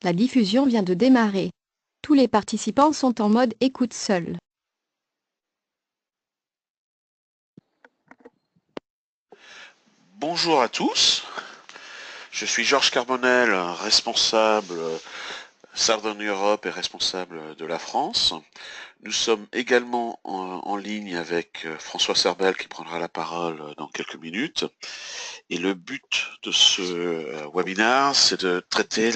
La diffusion vient de démarrer. Tous les participants sont en mode écoute seul. Bonjour à tous, je suis Georges Carbonel, responsable Southern Europe et responsable de la France. Nous sommes également en ligne avec François Serbel qui prendra la parole dans quelques minutes. Et le but de ce webinaire, c'est de traiter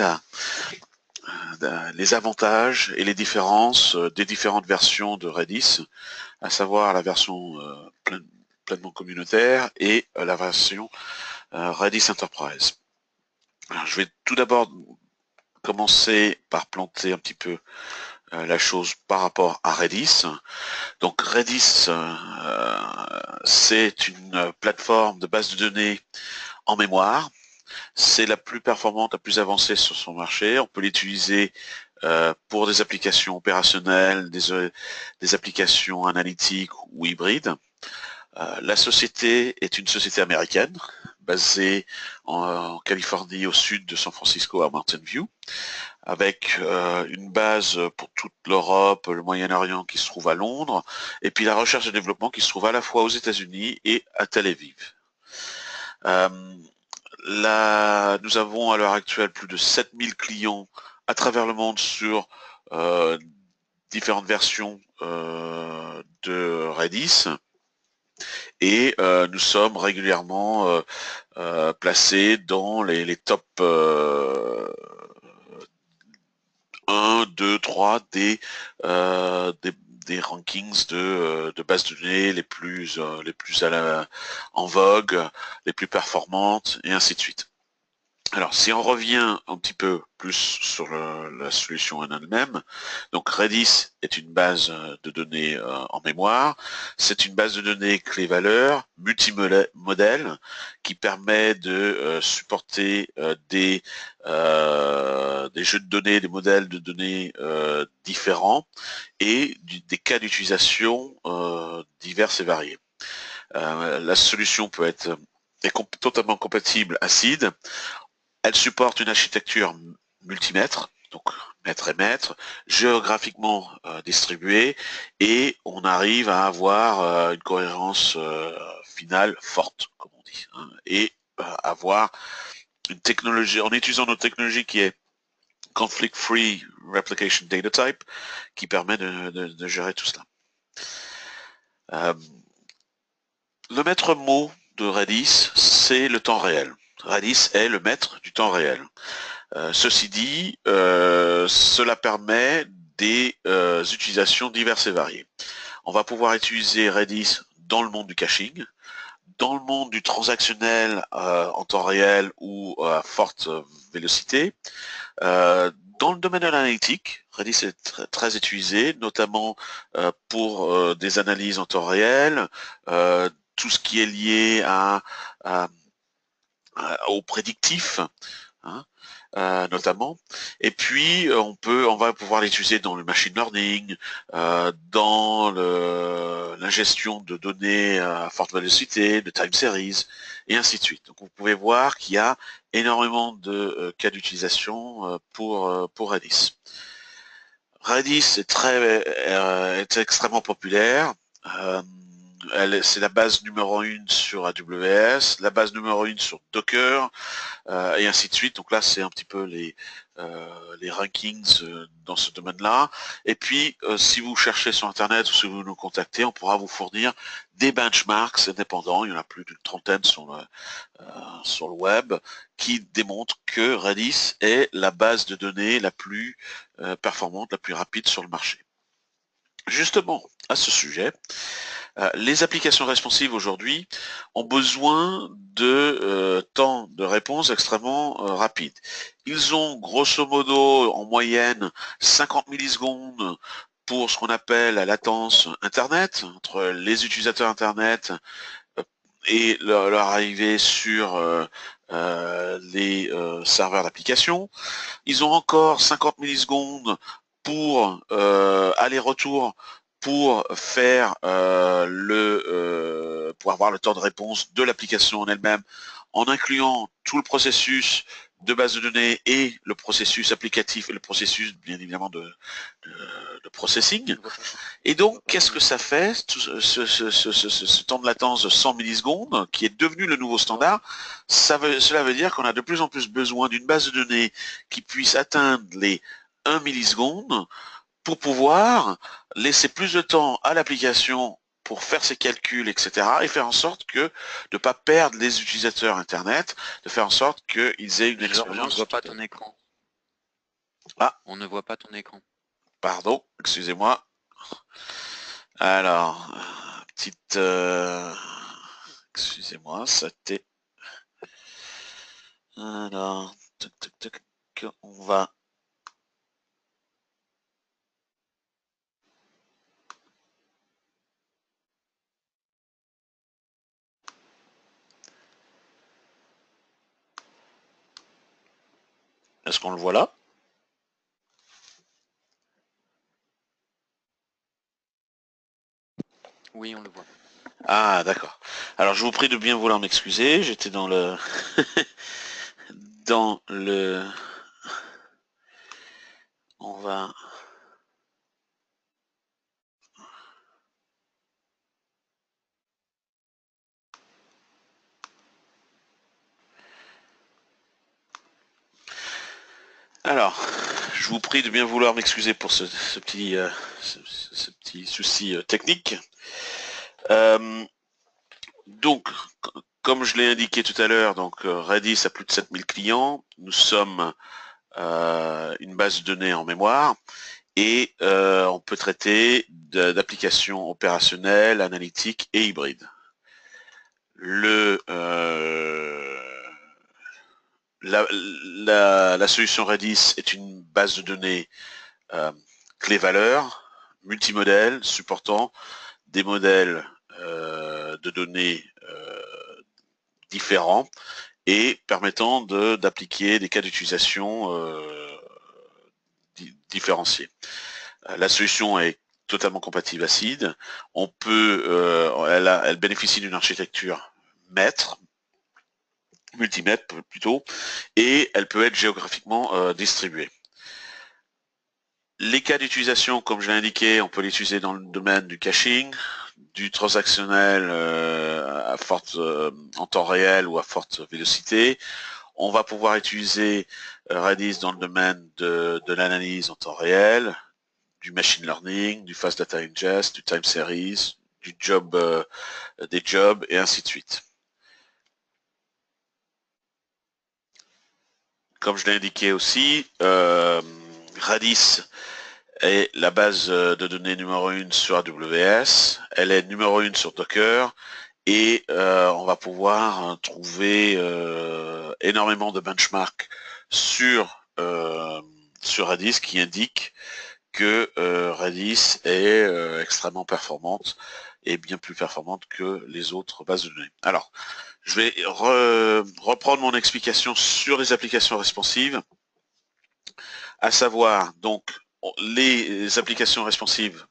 les avantages et les différences des différentes versions de Redis, à savoir la version pleinement communautaire et la version Redis Enterprise. Alors, je vais tout d'abord commencer par planter un petit peu la chose par rapport à Redis. Donc Redis, c'est une plateforme de base de données en mémoire. C'est la plus performante, la plus avancée sur son marché. On peut l'utiliser pour des applications opérationnelles, des applications analytiques ou hybrides. La société est une société américaine basée en Californie au sud de San Francisco à Mountain View, avec une base pour toute l'Europe, le Moyen-Orient qui se trouve à Londres, et puis la recherche et développement qui se trouve à la fois aux États-Unis et à Tel Aviv. Nous avons à l'heure actuelle plus de 7000 clients à travers le monde sur différentes versions de Redis. Et nous sommes régulièrement placés dans les top 1, 2, 3 des rankings de bases de données les plus en vogue, les plus performantes, et ainsi de suite. Alors, si on revient un petit peu plus sur la solution en elle-même, donc Redis est une base de données en mémoire. C'est une base de données clé-valeur, multimodèle, qui permet de supporter des jeux de données, des modèles de données différents et des cas d'utilisation divers et variés. La solution peut être totalement compatible à SID. Elle supporte une architecture multimètre, donc mètre et mètre, géographiquement distribuée, et on arrive à avoir une cohérence finale forte, comme on dit, hein, et avoir une technologie, en utilisant notre technologie qui est Conflict Free Replication Data Type, qui permet de gérer tout cela. Le maître mot de Redis, c'est le temps réel. Redis est le maître du temps réel. Ceci dit, cela permet des utilisations diverses et variées. On va pouvoir utiliser Redis dans le monde du caching, dans le monde du transactionnel en temps réel ou à forte vélocité. Dans le domaine de l'analytique, Redis est très utilisé, notamment pour des analyses en temps réel, tout ce qui est lié au prédictif, hein, notamment. Et puis on va pouvoir l'utiliser dans le machine learning, dans l'ingestion de données à forte vélocité, de time series, et ainsi de suite. Donc vous pouvez voir qu'il y a énormément de cas d'utilisation pour Redis. Redis est extrêmement populaire. C'est la base numéro 1 sur AWS, la base numéro 1 sur Docker, et ainsi de suite. Donc là, c'est un petit peu les rankings dans ce domaine-là. Et puis, si vous cherchez sur Internet ou si vous nous contactez, on pourra vous fournir des benchmarks indépendants. Il y en a plus d'une trentaine sur le web qui démontrent que Redis est la base de données la plus performante, la plus rapide sur le marché. Justement, à ce sujet, les applications responsives aujourd'hui ont besoin de temps de réponse extrêmement rapide. Ils ont grosso modo en moyenne 50 millisecondes pour ce qu'on appelle la latence Internet, entre les utilisateurs Internet et leur arrivée sur les serveurs d'application. Ils ont encore 50 millisecondes pour aller-retour pour faire pour avoir le temps de réponse de l'application en elle-même en incluant tout le processus de base de données et le processus applicatif et le processus bien évidemment de processing. Et donc, qu'est-ce que ça fait, ce temps de latence de 100 millisecondes, qui est devenu le nouveau standard? Cela veut dire qu'on a de plus en plus besoin d'une base de données qui puisse atteindre les 1 milliseconde pour pouvoir laisser plus de temps à l'application pour faire ses calculs, etc., et faire en sorte que de ne pas perdre les utilisateurs Internet, de faire en sorte qu'ils aient une expérience. On ne voit pas ton écran. Ah. On ne voit pas ton écran. Pardon, excusez-moi. Alors, petite... excusez-moi, ça t'est... Alors, on va... Est-ce qu'on le voit là? Oui, on le voit. Ah, d'accord. Alors, je vous prie de bien vouloir m'excuser. J'étais dans le... dans le... On va... Alors, je vous prie de bien vouloir m'excuser pour ce petit souci technique. Donc, comme je l'ai indiqué tout à l'heure, donc Redis a plus de 7000 clients. Nous sommes une base de données en mémoire et on peut traiter d'applications opérationnelles, analytiques et hybrides. La solution Redis est une base de données clé-valeur, multimodèle, supportant des modèles de données différents et permettant d'appliquer des cas d'utilisation différenciés. La solution est totalement compatible à SID. On peut, elle bénéficie d'une architecture maître, multimètre plutôt, et elle peut être géographiquement distribuée. Les cas d'utilisation, comme je l'ai indiqué, on peut l'utiliser dans le domaine du caching, du transactionnel en temps réel ou à forte vélocité. On va pouvoir utiliser Redis dans le domaine de l'analyse en temps réel, du machine learning, du fast data ingest, du time series, du job, des jobs et ainsi de suite. Comme je l'ai indiqué aussi, Redis est la base de données numéro 1 sur AWS, elle est numéro 1 sur Docker, et on va pouvoir trouver énormément de benchmarks sur Redis qui indiquent que Redis est extrêmement performante et bien plus performante que les autres bases de données. Alors, je vais reprendre mon explication sur les applications responsives, à savoir, donc, les applications responsives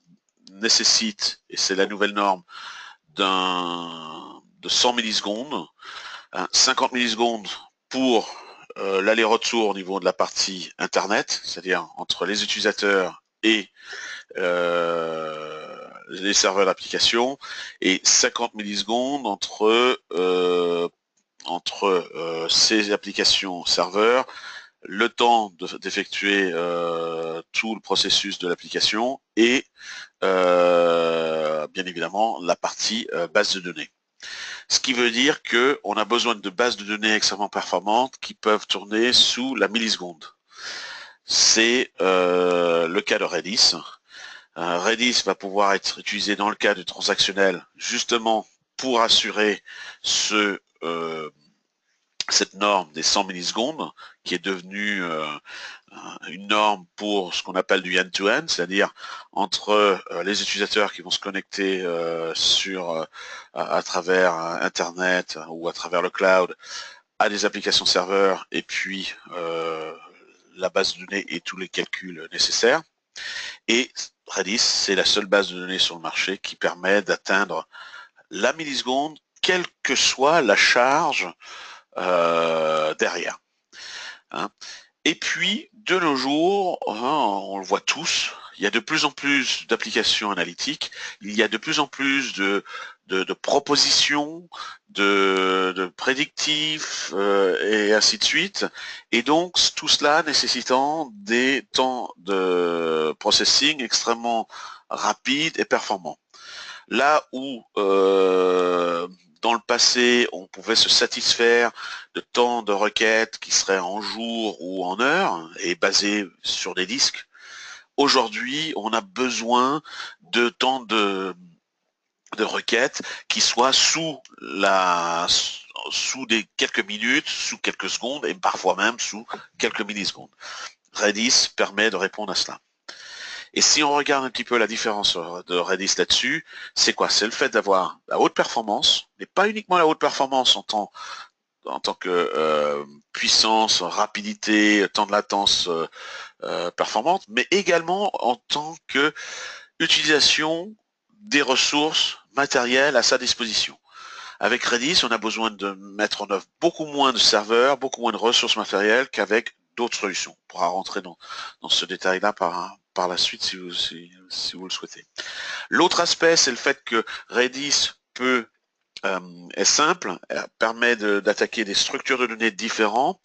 nécessitent, et c'est la nouvelle norme, de 100 millisecondes, 50 millisecondes pour l'aller-retour au niveau de la partie Internet, c'est-à-dire entre les utilisateurs et les serveurs d'application, et 50 millisecondes entre ces applications serveurs, le temps d'effectuer tout le processus de l'application et bien évidemment la partie base de données. Ce qui veut dire qu'on a besoin de bases de données extrêmement performantes qui peuvent tourner sous la milliseconde. C'est le cas de Redis. Redis va pouvoir être utilisé dans le cas du transactionnel justement pour assurer cette norme des 100 millisecondes qui est devenue une norme pour ce qu'on appelle du end-to-end, c'est-à-dire entre les utilisateurs qui vont se connecter à travers Internet ou à travers le cloud à des applications serveurs et puis la base de données et tous les calculs nécessaires. Et Redis, c'est la seule base de données sur le marché qui permet d'atteindre la milliseconde, quelle que soit la charge derrière. Hein. Et puis, de nos jours, on le voit tous, il y a de plus en plus d'applications analytiques, il y a de plus en plus de propositions, de prédictifs, et ainsi de suite. Et donc, tout cela nécessitant des temps de processing extrêmement rapides et performants. Là où dans le passé, on pouvait se satisfaire de temps de requête qui serait en jours ou en heures et basé sur des disques. Aujourd'hui, on a besoin de temps de requête qui soit sous des quelques minutes, sous quelques secondes et parfois même sous quelques millisecondes. Redis permet de répondre à cela. Et si on regarde un petit peu la différence de Redis là-dessus, c'est quoi? C'est le fait d'avoir la haute performance, mais pas uniquement la haute performance en tant que puissance, rapidité, temps de latence performante, mais également en tant que utilisation des ressources matérielles à sa disposition. Avec Redis, on a besoin de mettre en œuvre beaucoup moins de serveurs, beaucoup moins de ressources matérielles qu'avec d'autres solutions. On pourra rentrer dans ce détail-là par la suite si vous le souhaitez. L'autre aspect, c'est le fait que Redis est simple, permet d'attaquer des structures de données différentes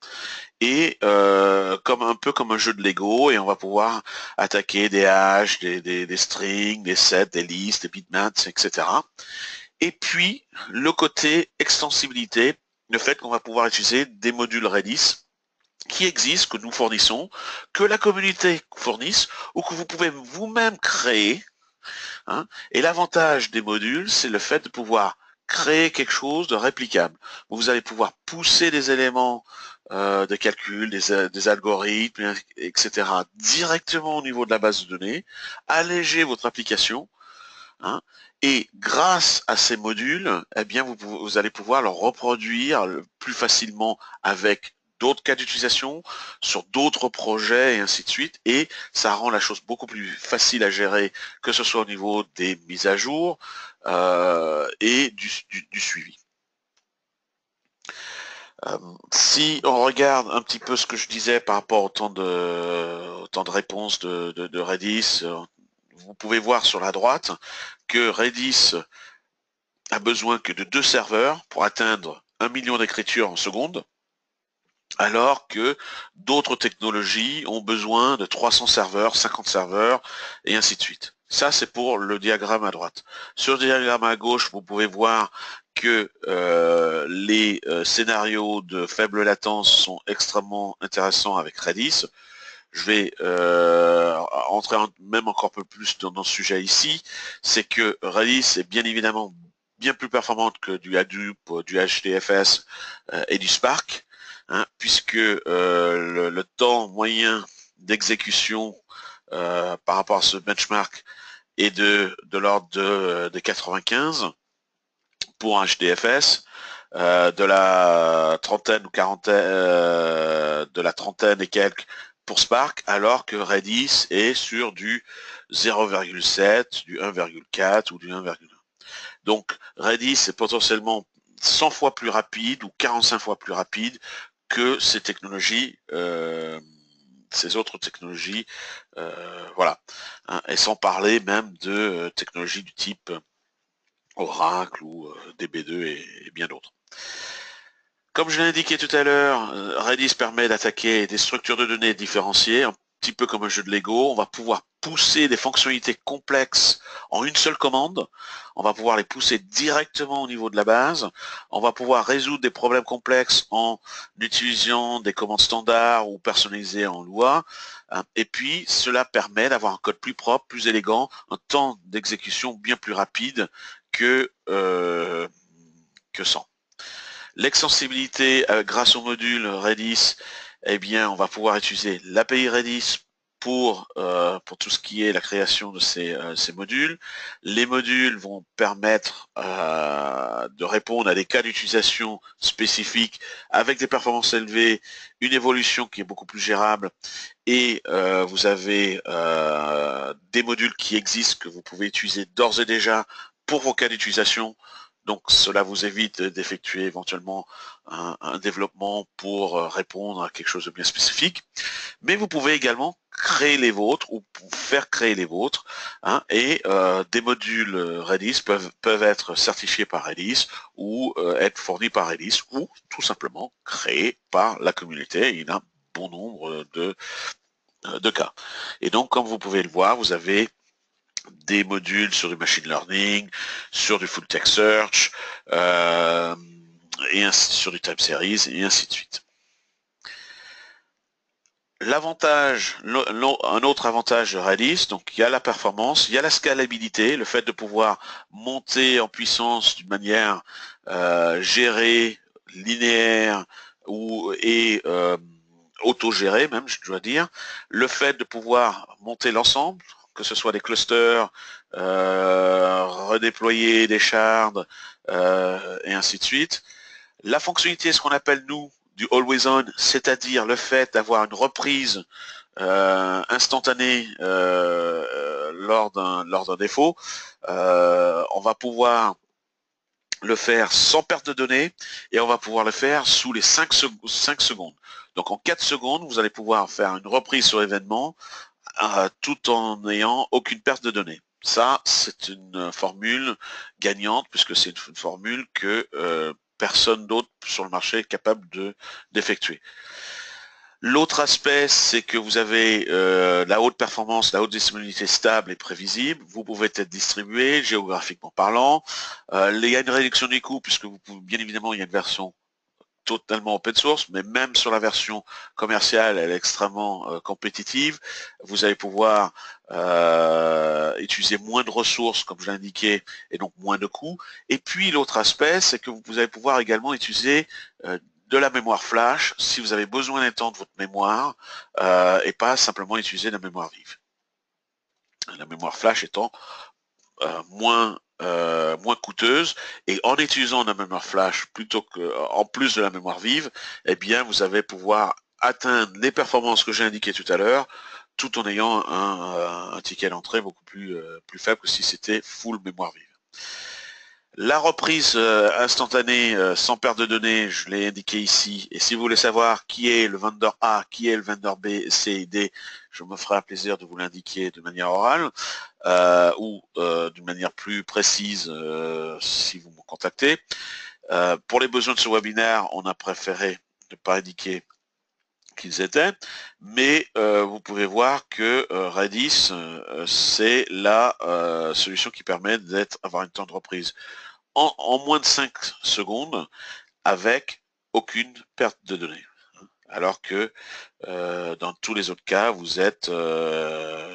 et un peu comme un jeu de Lego, et on va pouvoir attaquer des hashes, des strings, des sets, des listes, des bitmaps, etc. Et puis le côté extensibilité, le fait qu'on va pouvoir utiliser des modules Redis qui existent, que nous fournissons, que la communauté fournisse, ou que vous pouvez vous-même créer. Hein. Et l'avantage des modules, c'est le fait de pouvoir créer quelque chose de réplicable. Vous allez pouvoir pousser des éléments de calcul, des algorithmes, etc., directement au niveau de la base de données, alléger votre application, hein, et grâce à ces modules, eh bien, vous allez pouvoir le reproduire plus facilement avec d'autres cas d'utilisation, sur d'autres projets et ainsi de suite, et ça rend la chose beaucoup plus facile à gérer, que ce soit au niveau des mises à jour et du suivi. Si on regarde un petit peu ce que je disais par rapport au temps de réponse de Redis, vous pouvez voir sur la droite que Redis a besoin que de 2 serveurs pour atteindre 1 million d'écritures en seconde, alors que d'autres technologies ont besoin de 300 serveurs, 50 serveurs, et ainsi de suite. Ça, c'est pour le diagramme à droite. Sur le diagramme à gauche, vous pouvez voir que les scénarios de faible latence sont extrêmement intéressants avec Redis. Je vais entrer même encore un peu plus dans ce sujet ici. C'est que Redis est bien évidemment bien plus performante que du Hadoop, du HDFS et du Spark, hein, puisque le temps moyen d'exécution par rapport à ce benchmark est de l'ordre de 95 pour un HDFS, de la trentaine ou quarantaine, de la trentaine et quelques pour Spark, alors que Redis est sur du 0,7, du 1,4 ou du 1,1. Donc Redis est potentiellement 100 fois plus rapide ou 45 fois plus rapide que ces technologies, ces autres technologies, voilà. Hein, et sans parler même de technologies du type Oracle ou DB2 et bien d'autres. Comme je l'ai indiqué tout à l'heure, Redis permet d'attaquer des structures de données différenciées, un petit peu comme un jeu de Lego. On va pouvoir pousser des fonctionnalités complexes en une seule commande. On va pouvoir les pousser directement au niveau de la base. On va pouvoir résoudre des problèmes complexes en utilisant des commandes standards ou personnalisées en Lua. Et puis, cela permet d'avoir un code plus propre, plus élégant, un temps d'exécution bien plus rapide que sans. L'extensibilité grâce au module Redis, eh bien, on va pouvoir utiliser l'API Redis pour tout ce qui est la création de ces modules. Les modules vont permettre de répondre à des cas d'utilisation spécifiques avec des performances élevées, une évolution qui est beaucoup plus gérable, et vous avez des modules qui existent que vous pouvez utiliser d'ores et déjà pour vos cas d'utilisation Donc cela vous évite d'effectuer éventuellement un développement pour répondre à quelque chose de bien spécifique. Mais vous pouvez également créer les vôtres ou faire créer les vôtres, hein, et des modules Redis peuvent être certifiés par Redis ou être fournis par Redis ou tout simplement créés par la communauté. Il y a un bon nombre de cas. Et donc, comme vous pouvez le voir, vous avez des modules sur du machine learning, sur du full text search, et ainsi, sur du time series, et ainsi de suite. L'avantage, un autre avantage de Redis, donc il y a la performance, il y a la scalabilité, le fait de pouvoir monter en puissance d'une manière gérée, linéaire et autogérée même, je dois dire, le fait de pouvoir monter l'ensemble, que ce soit des clusters, redéployer des shards, et ainsi de suite. La fonctionnalité, ce qu'on appelle nous du always on, c'est-à-dire le fait d'avoir une reprise instantanée lors d'un défaut, on va pouvoir le faire sans perte de données et on va pouvoir le faire sous les 5 secondes. Donc en 4 secondes, vous allez pouvoir faire une reprise sur l'événement tout en n'ayant aucune perte de données. Ça, c'est une formule gagnante puisque c'est une formule que personne d'autre sur le marché est capable d'effectuer. L'autre aspect, c'est que vous avez la haute performance, la haute disponibilité stable et prévisible. Vous pouvez être distribué géographiquement parlant. Il y a une réduction des coûts puisque vous pouvez, bien évidemment, il y a une version totalement open source, mais même sur la version commerciale, elle est extrêmement compétitive. Vous allez pouvoir utiliser moins de ressources, comme je l'ai indiqué, et donc moins de coûts. Et puis l'autre aspect, c'est que vous allez pouvoir également utiliser de la mémoire flash si vous avez besoin d'étendre votre mémoire et pas simplement utiliser la mémoire vive. La mémoire flash étant moins coûteuse, et en utilisant la mémoire flash plutôt que en plus de la mémoire vive, eh bien vous allez pouvoir atteindre les performances que j'ai indiquées tout à l'heure, tout en ayant un ticket d'entrée beaucoup plus faible que si c'était full mémoire vive. La reprise instantanée sans perte de données, je l'ai indiqué ici. Et si vous voulez savoir qui est le vendeur A, qui est le vendeur B, C et D, je me ferai un plaisir de vous l'indiquer de manière orale ou d'une manière plus précise si vous me contactez. Pour les besoins de ce webinaire, on a préféré ne pas indiquer qu'ils étaient, mais vous pouvez voir que Redis, c'est la solution qui permet d'avoir une temps de reprise en moins de 5 secondes avec aucune perte de données. Alors que dans tous les autres cas, vous êtes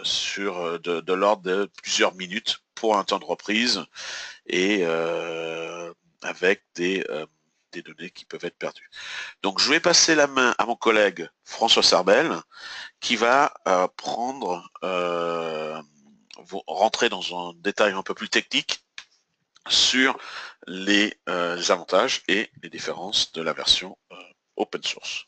sur de l'ordre de plusieurs minutes pour un temps de reprise et avec des données qui peuvent être perdues. Donc je vais passer la main à mon collègue François Sarbel qui va rentrer dans un détail un peu plus technique sur les avantages et les différences de la version open source.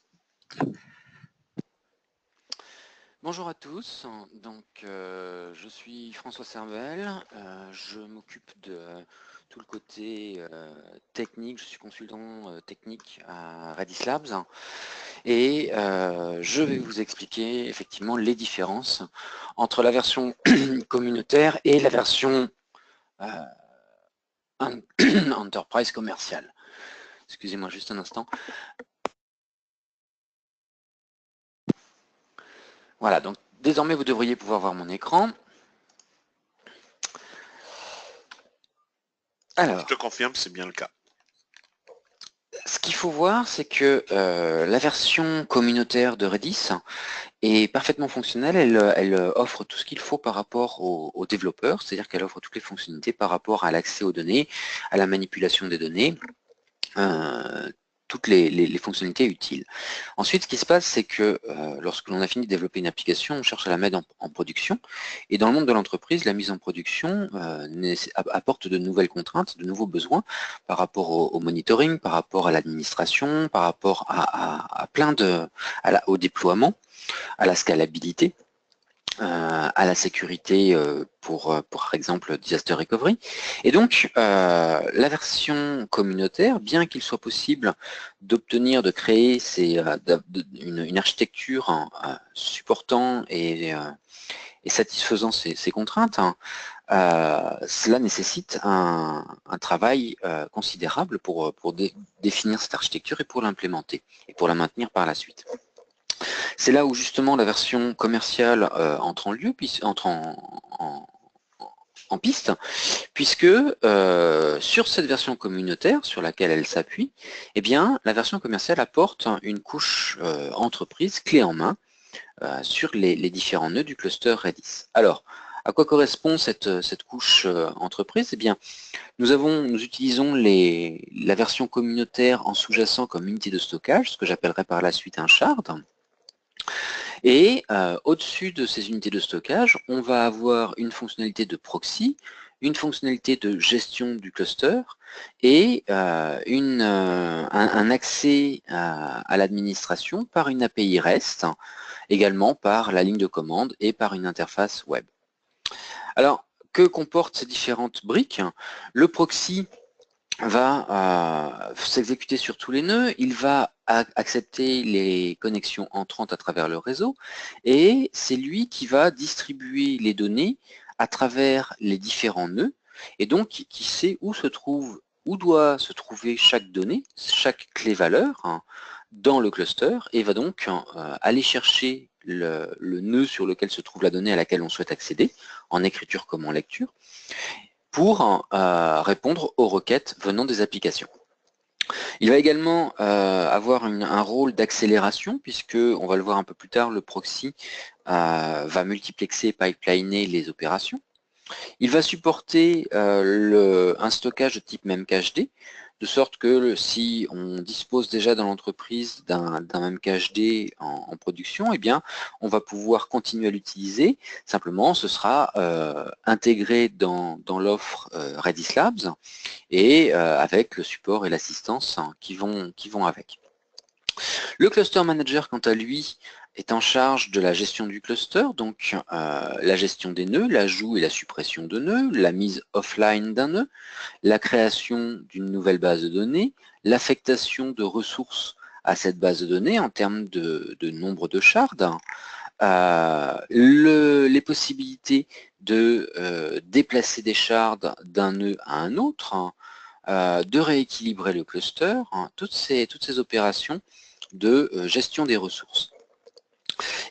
Bonjour à tous, donc je suis François Servel, je m'occupe de tout le côté technique, je suis consultant technique à Redis Labs et je vais vous expliquer effectivement les différences entre la version communautaire et la version Enterprise commerciale. Excusez-moi juste un instant. Voilà, donc désormais vous devriez pouvoir voir mon écran. Alors, je te confirme, c'est bien le cas. Ce qu'il faut voir, c'est que la version communautaire de Redis est parfaitement fonctionnelle. Elle offre tout ce qu'il faut par rapport aux développeurs, c'est-à-dire qu'elle offre toutes les fonctionnalités par rapport à l'accès aux données, à la manipulation des données, toutes les fonctionnalités utiles. Ensuite, ce qui se passe, c'est que lorsque l'on a fini de développer une application, on cherche à la mettre en production. Et dans le monde de l'entreprise, la mise en production apporte de nouvelles contraintes, de nouveaux besoins par rapport au monitoring, par rapport à l'administration, par rapport à plein au déploiement, à la scalabilité. à la sécurité pour, par exemple, Disaster Recovery. Et donc, la version communautaire, bien qu'il soit possible d'obtenir, de créer une architecture supportant et satisfaisant ces contraintes, cela nécessite un travail considérable pour définir cette architecture et pour l'implémenter et pour la maintenir par la suite. C'est là où justement la version commerciale entre en piste, puisque sur cette version communautaire sur laquelle elle s'appuie, eh bien, la version commerciale apporte une couche entreprise clé en main sur les différents nœuds du cluster Redis. Alors, à quoi correspond cette couche entreprise? Eh bien, nous utilisons la version communautaire en sous-jacent comme unité de stockage, ce que j'appellerai par la suite un shard. Et au-dessus de ces unités de stockage, on va avoir une fonctionnalité de proxy, une fonctionnalité de gestion du cluster et un accès à l'administration par une API REST, également par la ligne de commande et par une interface web. Alors, que comportent ces différentes briques? Le proxy va s'exécuter sur tous les nœuds, il va accepter les connexions entrantes à travers le réseau et c'est lui qui va distribuer les données à travers les différents nœuds et donc qui sait où doit se trouver chaque donnée, chaque clé valeur dans le cluster et va donc aller chercher le nœud sur lequel se trouve la donnée à laquelle on souhaite accéder, en écriture comme en lecture, pour répondre aux requêtes venant des applications. Il va également avoir un rôle d'accélération, puisque, on va le voir un peu plus tard, le proxy va multiplexer et pipeliner les opérations. Il va supporter un stockage de type memcached, de sorte que si on dispose déjà dans l'entreprise d'un memcached en production, eh bien, on va pouvoir continuer à l'utiliser. Simplement, ce sera intégré dans l'offre Redis Labs et avec le support et l'assistance qui vont avec. Le cluster manager, quant à lui, est en charge de la gestion du cluster, donc la gestion des nœuds, l'ajout et la suppression de nœuds, la mise offline d'un nœud, la création d'une nouvelle base de données, l'affectation de ressources à cette base de données en termes de nombre de shards, les possibilités de déplacer des shards d'un nœud à un autre, de rééquilibrer le cluster, toutes ces opérations de gestion des ressources.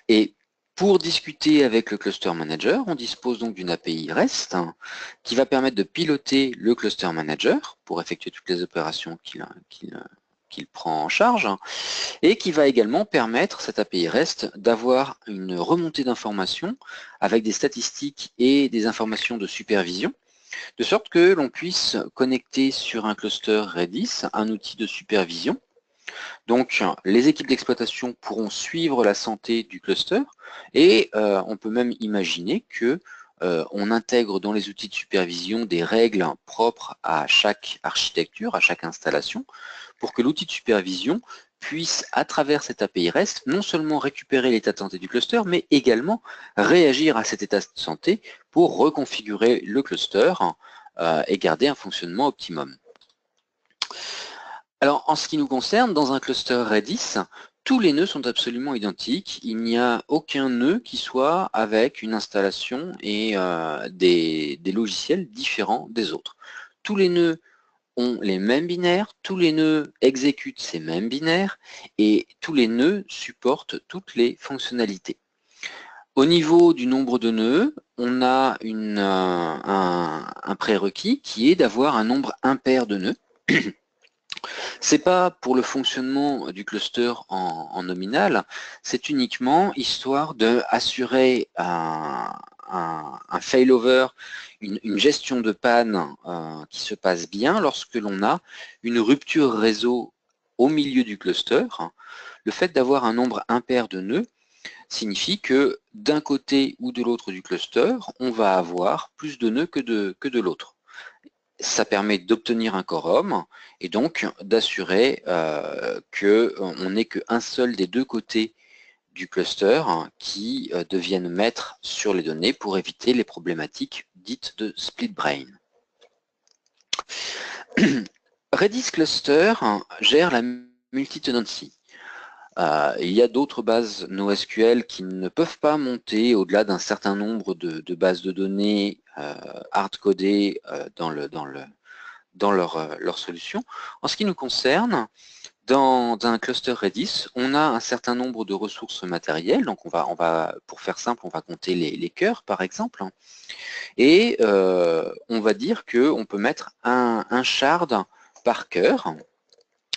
Et pour discuter avec le cluster manager, on dispose donc d'une API REST qui va permettre de piloter le cluster manager pour effectuer toutes les opérations qu'il prend en charge et qui va également permettre, cette API REST, d'avoir une remontée d'informations avec des statistiques et des informations de supervision, de sorte que l'on puisse connecter sur un cluster Redis un outil de supervision. Donc, les équipes d'exploitation pourront suivre la santé du cluster et on peut même imaginer que on intègre dans les outils de supervision des règles propres à chaque architecture, à chaque installation, pour que l'outil de supervision puisse, à travers cette API REST, non seulement récupérer l'état de santé du cluster, mais également réagir à cet état de santé pour reconfigurer le cluster et garder un fonctionnement optimum. Alors, en ce qui nous concerne, dans un cluster Redis, tous les nœuds sont absolument identiques. Il n'y a aucun nœud qui soit avec une installation et des logiciels différents des autres. Tous les nœuds ont les mêmes binaires, tous les nœuds exécutent ces mêmes binaires et tous les nœuds supportent toutes les fonctionnalités. Au niveau du nombre de nœuds, on a un prérequis qui est d'avoir un nombre impair de nœuds. C'est pas pour le fonctionnement du cluster en nominal, c'est uniquement histoire d'assurer un failover, une gestion de panne qui se passe bien lorsque l'on a une rupture réseau au milieu du cluster. Le fait d'avoir un nombre impair de nœuds signifie que d'un côté ou de l'autre du cluster, on va avoir plus de nœuds que de l'autre. Ça permet d'obtenir un quorum et donc d'assurer qu'on n'ait qu'un seul des deux côtés du cluster qui deviennent maîtres sur les données pour éviter les problématiques dites de split brain. Redis Cluster gère la multitenancy. Il y a d'autres bases NoSQL qui ne peuvent pas monter au-delà d'un certain nombre de bases de données hard-codées dans leur solution. En ce qui nous concerne, dans un cluster Redis, on a un certain nombre de ressources matérielles. Donc pour faire simple, on va compter les cœurs par exemple. Et on va dire qu'on peut mettre un shard par cœur.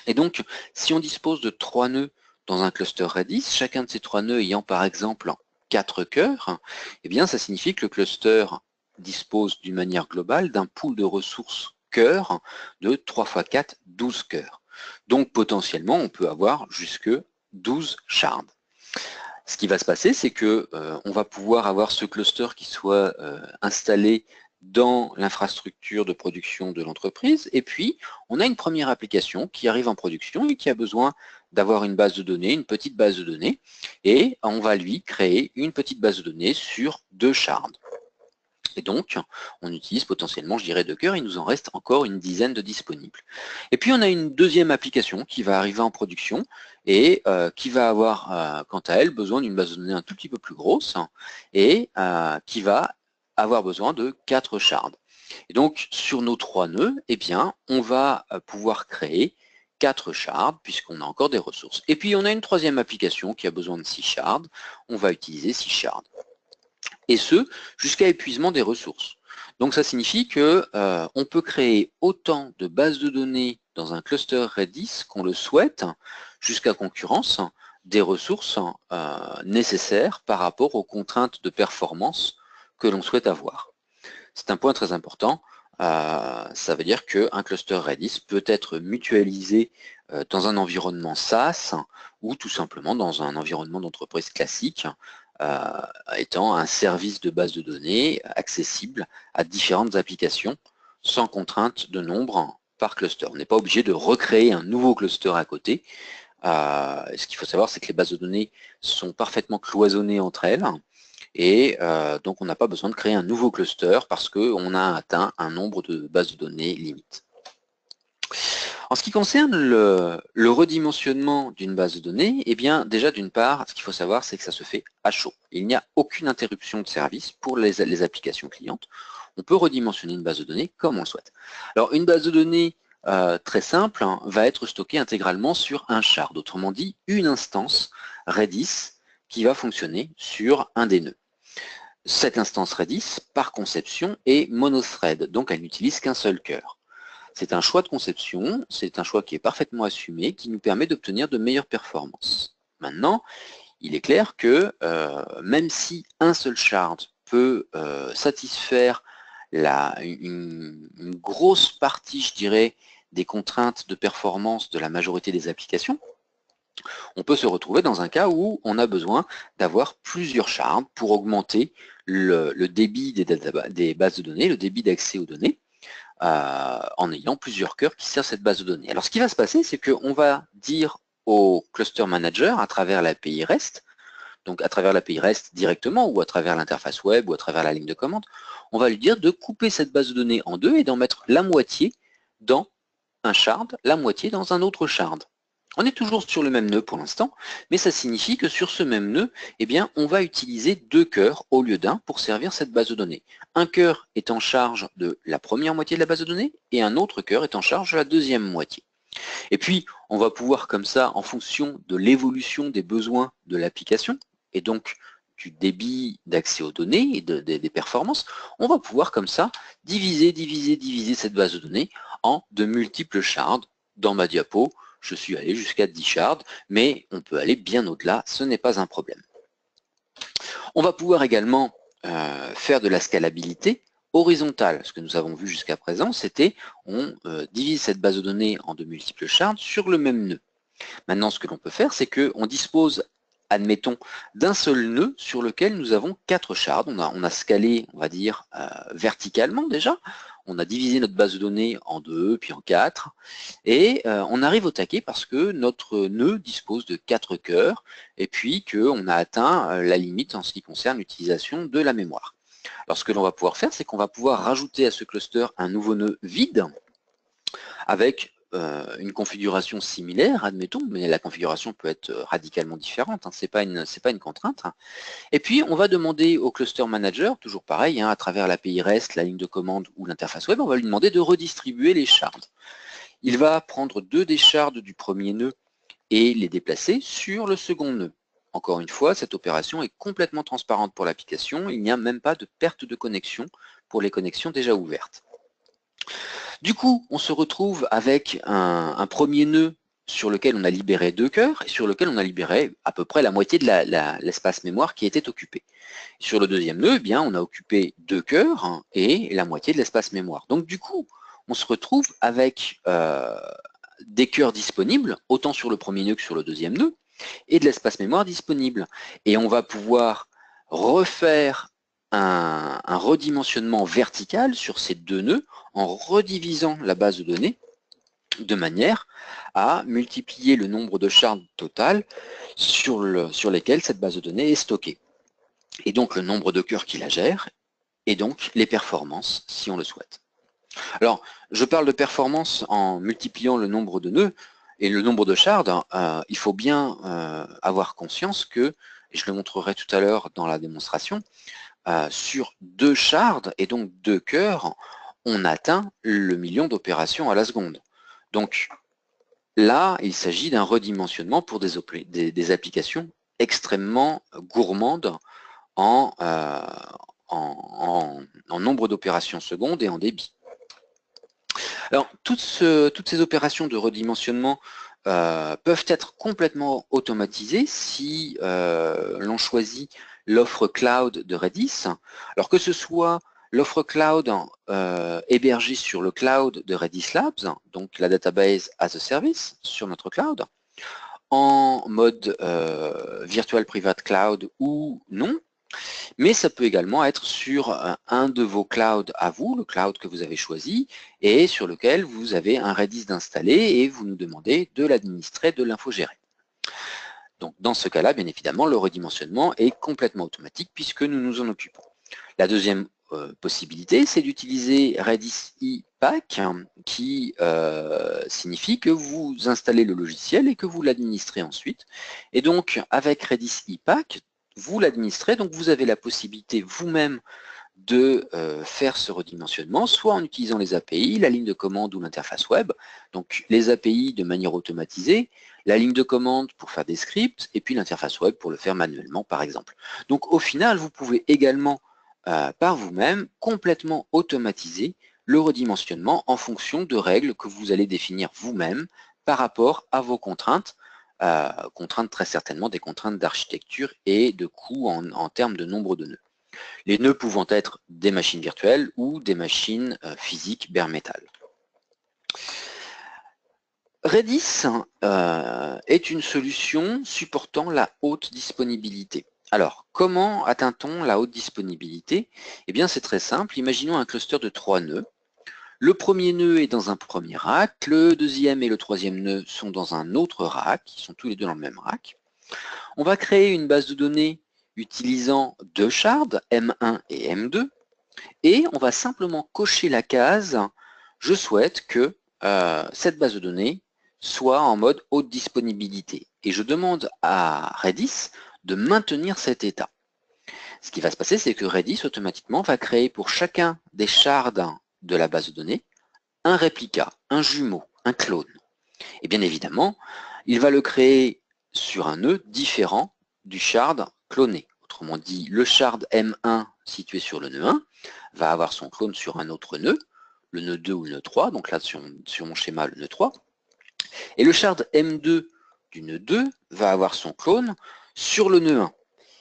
Et donc, si on dispose de 3 nœuds dans un cluster Redis, chacun de ces 3 nœuds ayant par exemple 4 cœurs, eh bien ça signifie que le cluster dispose d'une manière globale d'un pool de ressources cœurs de 3 x 4, 12 cœurs. Donc potentiellement, on peut avoir jusque 12 shards. Ce qui va se passer, c'est que on va pouvoir avoir ce cluster qui soit installé dans l'infrastructure de production de l'entreprise, et puis on a une première application qui arrive en production et qui a besoin d'avoir une base de données, une petite base de données, et on va lui créer une petite base de données sur 2 shards. Et donc, on utilise potentiellement, je dirais, 2 cœurs, il nous en reste encore une dizaine de disponibles. Et puis, on a une deuxième application qui va arriver en production et qui va avoir, quant à elle, besoin d'une base de données un tout petit peu plus grosse et qui va avoir besoin de 4 shards. Et donc, sur nos 3 nœuds, eh bien, on va pouvoir créer 4 shards, puisqu'on a encore des ressources. Et puis, on a une troisième application qui a besoin de 6 shards. On va utiliser 6 shards. Et ce, jusqu'à épuisement des ressources. Donc ça signifie que on peut créer autant de bases de données dans un cluster Redis qu'on le souhaite, jusqu'à concurrence des ressources nécessaires par rapport aux contraintes de performance que l'on souhaite avoir. C'est un point très important. Ça veut dire qu'un cluster Redis peut être mutualisé dans un environnement SaaS ou tout simplement dans un environnement d'entreprise classique, étant un service de base de données accessible à différentes applications sans contrainte de nombre par cluster. On n'est pas obligé de recréer un nouveau cluster à côté. Ce qu'il faut savoir, c'est que les bases de données sont parfaitement cloisonnées entre elles et donc on n'a pas besoin de créer un nouveau cluster parce qu'on a atteint un nombre de bases de données limite. En ce qui concerne le redimensionnement d'une base de données, eh bien déjà d'une part, ce qu'il faut savoir, c'est que ça se fait à chaud. Il n'y a aucune interruption de service pour les applications clientes. On peut redimensionner une base de données comme on le souhaite. Alors une base de données très simple va être stockée intégralement sur un shard, autrement dit une instance Redis qui va fonctionner sur un des nœuds. Cette instance Redis, par conception, est monothread, donc elle n'utilise qu'un seul cœur. C'est un choix de conception, c'est un choix qui est parfaitement assumé, qui nous permet d'obtenir de meilleures performances. Maintenant, il est clair que même si un seul shard peut satisfaire une grosse partie, je dirais, des contraintes de performance de la majorité des applications, on peut se retrouver dans un cas où on a besoin d'avoir plusieurs shards pour augmenter le débit des bases de données, le débit d'accès aux données, en ayant plusieurs cœurs qui servent cette base de données. Alors ce qui va se passer, c'est qu'on va dire au cluster manager à travers l'API REST, donc à travers l'API REST directement ou à travers l'interface web ou à travers la ligne de commande, on va lui dire de couper cette base de données en deux et d'en mettre la moitié dans un shard, la moitié dans un autre shard. On est toujours sur le même nœud pour l'instant, mais ça signifie que sur ce même nœud, eh bien, on va utiliser 2 cœurs au lieu d'un pour servir cette base de données. Un cœur est en charge de la première moitié de la base de données et un autre cœur est en charge de la deuxième moitié. Et puis, on va pouvoir comme ça, en fonction de l'évolution des besoins de l'application, et donc du débit d'accès aux données et des performances, on va pouvoir comme ça diviser cette base de données en de multiples shards. Dans ma diapo, je suis allé jusqu'à 10 shards, mais on peut aller bien au-delà, ce n'est pas un problème. On va pouvoir également faire de la scalabilité horizontale. Ce que nous avons vu jusqu'à présent, c'était on divise cette base de données en de multiples shards sur le même nœud. Maintenant, ce que l'on peut faire, c'est qu'on dispose, admettons, d'un seul nœud sur lequel nous avons 4 shards. On a scalé, on va dire, verticalement déjà. On a divisé notre base de données en 2, puis en 4, et on arrive au taquet parce que notre nœud dispose de 4 cœurs, et puis qu'on a atteint la limite en ce qui concerne l'utilisation de la mémoire. Alors ce que l'on va pouvoir faire, c'est qu'on va pouvoir rajouter à ce cluster un nouveau nœud vide, avec une configuration similaire, admettons, mais la configuration peut être radicalement différente, hein, c'est pas une contrainte. Hein. Et puis, on va demander au cluster manager, toujours pareil, hein, à travers l'API REST, la ligne de commande ou l'interface web, on va lui demander de redistribuer les shards. Il va prendre 2 des shards du premier nœud et les déplacer sur le second nœud. Encore une fois, cette opération est complètement transparente pour l'application, il n'y a même pas de perte de connexion pour les connexions déjà ouvertes. Du coup, on se retrouve avec un premier nœud sur lequel on a libéré 2 cœurs et sur lequel on a libéré à peu près la moitié de l'espace mémoire qui était occupé. Sur le deuxième nœud, eh bien, on a occupé 2 cœurs et la moitié de l'espace mémoire. Donc du coup, on se retrouve avec des cœurs disponibles, autant sur le premier nœud que sur le deuxième nœud, et de l'espace mémoire disponible. Et on va pouvoir refaire un redimensionnement vertical sur ces 2 nœuds en redivisant la base de données de manière à multiplier le nombre de shards total sur lesquels cette base de données est stockée. Et donc le nombre de cœurs qui la gère, et donc les performances si on le souhaite. Alors, je parle de performance en multipliant le nombre de nœuds et le nombre de shards. Il faut bien avoir conscience que, et je le montrerai tout à l'heure dans la démonstration, sur 2 shards et donc 2 cœurs, on atteint le million d'opérations à la seconde. Donc là, il s'agit d'un redimensionnement pour des applications extrêmement gourmandes en nombre d'opérations secondes et en débit. Alors, toutes ces opérations de redimensionnement peuvent être complètement automatisées si l'on choisit l'offre cloud de Redis. Alors que ce soit l'offre cloud hébergée sur le cloud de Redis Labs, donc la database as a service sur notre cloud, en mode virtual private cloud ou non, mais ça peut également être sur un de vos clouds à vous, le cloud que vous avez choisi, et sur lequel vous avez un Redis d'installer et vous nous demandez de l'administrer, de l'infogérer. Donc dans ce cas-là, bien évidemment, le redimensionnement est complètement automatique puisque nous nous en occupons. La deuxième possibilité, c'est d'utiliser Redis iPack qui signifie que vous installez le logiciel et que vous l'administrez ensuite. Et donc avec Redis iPack, vous l'administrez, donc vous avez la possibilité vous-même de faire ce redimensionnement, soit en utilisant les API, la ligne de commande ou l'interface web. Donc les API de manière automatisée, la ligne de commande pour faire des scripts, et puis l'interface web pour le faire manuellement, par exemple. Donc au final, vous pouvez également, par vous-même, complètement automatiser le redimensionnement en fonction de règles que vous allez définir vous-même par rapport à vos contraintes, contraintes très certainement des contraintes d'architecture et de coût en termes de nombre de nœuds. Les nœuds pouvant être des machines virtuelles ou des machines physiques bare metal. Redis est une solution supportant la haute disponibilité. Alors, comment atteint-on la haute disponibilité? Eh bien, c'est très simple. Imaginons un cluster de 3 nœuds. Le premier nœud est dans un premier rack, le deuxième et le troisième nœud sont dans un autre rack, ils sont tous les deux dans le même rack. On va créer une base de données utilisant 2 shards, M1 et M2, et on va simplement cocher la case « Je souhaite que cette base de données soit en mode haute disponibilité ». Et je demande à Redis de maintenir cet état. Ce qui va se passer, c'est que Redis automatiquement va créer pour chacun des shards de la base de données un réplica, un jumeau, un clone. Et bien évidemment, il va le créer sur un nœud différent du shard cloné. Autrement dit, le shard M1 situé sur le nœud 1 va avoir son clone sur un autre nœud, le nœud 2 ou le nœud 3, donc là sur mon schéma le nœud 3. Et le shard M2 du nœud 2 va avoir son clone sur le nœud 1.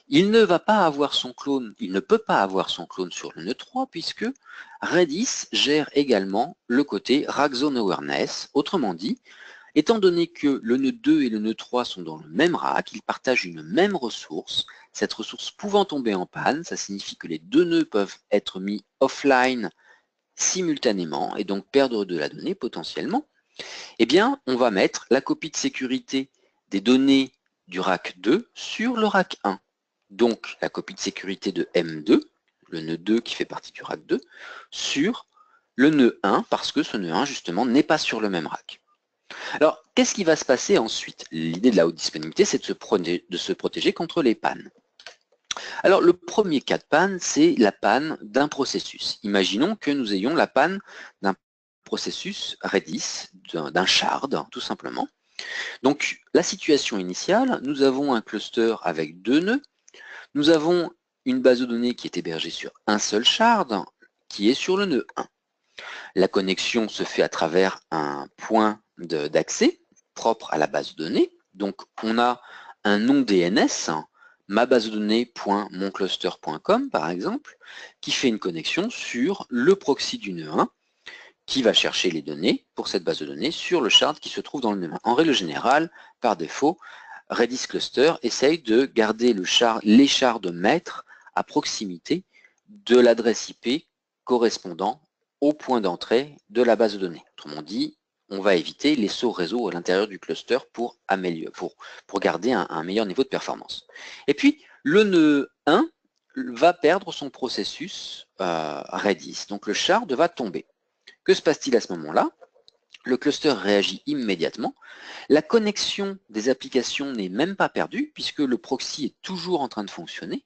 Il ne va pas avoir son clone, il ne peut pas avoir son clone sur le nœud 3 puisque Redis gère également le côté Rack Zone Awareness. Autrement dit, étant donné que le nœud 2 et le nœud 3 sont dans le même rack, ils partagent une même ressource. Cette ressource pouvant tomber en panne, ça signifie que les deux nœuds peuvent être mis offline simultanément et donc perdre de la donnée potentiellement, eh bien, on va mettre la copie de sécurité des données du rack 2 sur le rack 1. Donc, la copie de sécurité de M2, le nœud 2 qui fait partie du rack 2, sur le nœud 1, parce que ce nœud 1, justement, n'est pas sur le même rack. Alors, qu'est-ce qui va se passer ensuite? L'idée de la haute disponibilité, c'est de se protéger contre les pannes. Alors, le premier cas de panne, c'est la panne d'un processus. Imaginons que nous ayons la panne d'un processus Redis, d'un shard, tout simplement. Donc, la situation initiale, nous avons un cluster avec 2 nœuds. Nous avons une base de données qui est hébergée sur un seul shard, qui est sur le nœud 1. La connexion se fait à travers un point d'accès propre à la base de données. Donc, on a un nom DNS, ma base de données.moncluster.com par exemple, qui fait une connexion sur le proxy du nœud 1, qui va chercher les données pour cette base de données sur le shard qui se trouve dans le nœud 1. En règle générale, par défaut, Redis Cluster essaye de garder les shards maîtres à proximité de l'adresse IP correspondant au point d'entrée de la base de données. Autrement dit, on va éviter les sauts réseau à l'intérieur du cluster pour garder un meilleur niveau de performance. Et puis, le nœud 1 va perdre son processus Redis. Donc, le shard va tomber. Que se passe-t-il à ce moment-là? Le cluster réagit immédiatement. La connexion des applications n'est même pas perdue puisque le proxy est toujours en train de fonctionner.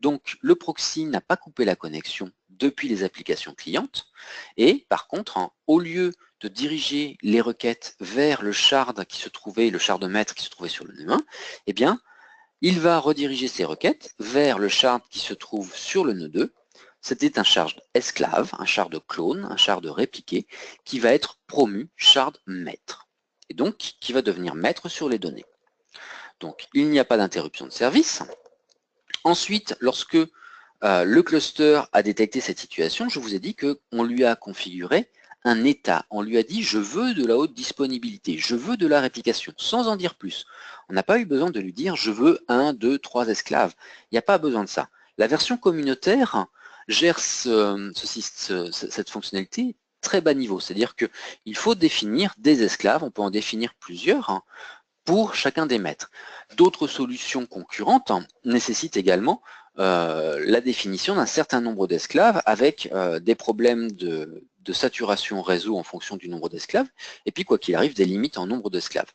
Donc, le proxy n'a pas coupé la connexion depuis les applications clientes. Et par contre, au lieu de diriger les requêtes vers le shard le shard maître qui se trouvait sur le nœud 1, eh bien, il va rediriger ses requêtes vers le shard qui se trouve sur le nœud 2. C'était un shard esclave, un shard clone, un shard répliqué, qui va être promu shard maître, et donc qui va devenir maître sur les données. Donc, il n'y a pas d'interruption de service. Ensuite, lorsque le cluster a détecté cette situation, je vous ai dit qu'on lui a configuré un état. On lui a dit « je veux de la haute disponibilité, je veux de la réplication », sans en dire plus. On n'a pas eu besoin de lui dire « je veux 1, 2, 3 esclaves ». Il n'y a pas besoin de ça. La version communautaire gère cette fonctionnalité très bas niveau. C'est-à-dire qu'il faut définir des esclaves, on peut en définir plusieurs, pour chacun des maîtres. D'autres solutions concurrentes nécessitent également la définition d'un certain nombre d'esclaves avec des problèmes de saturation réseau en fonction du nombre d'esclaves, et puis quoi qu'il arrive, des limites en nombre d'esclaves.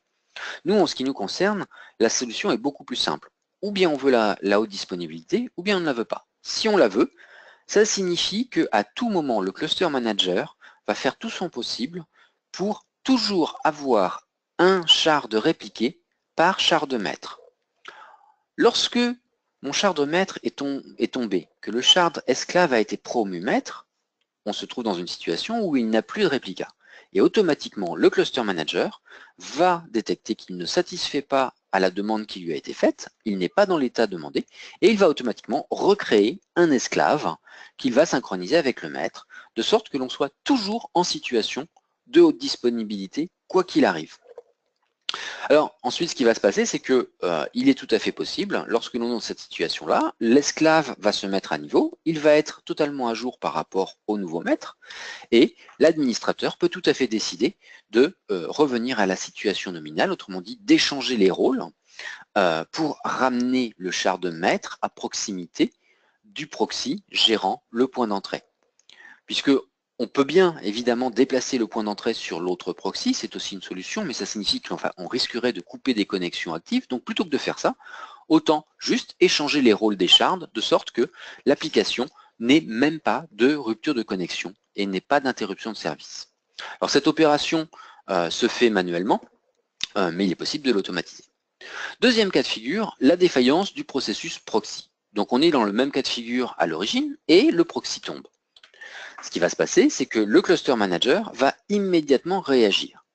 Nous, en ce qui nous concerne, la solution est beaucoup plus simple. Ou bien on veut la haute disponibilité, ou bien on ne la veut pas. Si on la veut, ça signifie qu'à tout moment, le cluster manager va faire tout son possible pour toujours avoir un shard répliqué par shard maître. Lorsque mon shard maître est tombé, que le shard esclave a été promu maître, on se trouve dans une situation où il n'a plus de réplica. Et automatiquement, le cluster manager va détecter qu'il ne satisfait pas à la demande qui lui a été faite, il n'est pas dans l'état demandé, et il va automatiquement recréer un esclave qu'il va synchroniser avec le maître, de sorte que l'on soit toujours en situation de haute disponibilité, quoi qu'il arrive. Alors ensuite, ce qui va se passer, c'est que il est tout à fait possible, lorsque l'on est dans cette situation-là, l'esclave va se mettre à niveau, il va être totalement à jour par rapport au nouveau maître, et l'administrateur peut tout à fait décider de revenir à la situation nominale, autrement dit d'échanger les rôles pour ramener le shard de maître à proximité du proxy gérant le point d'entrée. Puisque on peut bien évidemment déplacer le point d'entrée sur l'autre proxy, c'est aussi une solution, mais ça signifie qu'on risquerait de couper des connexions actives. Donc plutôt que de faire ça, autant juste échanger les rôles des shards de sorte que l'application n'ait même pas de rupture de connexion et n'ait pas d'interruption de service. Alors cette opération se fait manuellement, mais il est possible de l'automatiser. Deuxième cas de figure, la défaillance du processus proxy. Donc on est dans le même cas de figure à l'origine et le proxy tombe. Ce qui va se passer, c'est que le cluster manager va immédiatement réagir.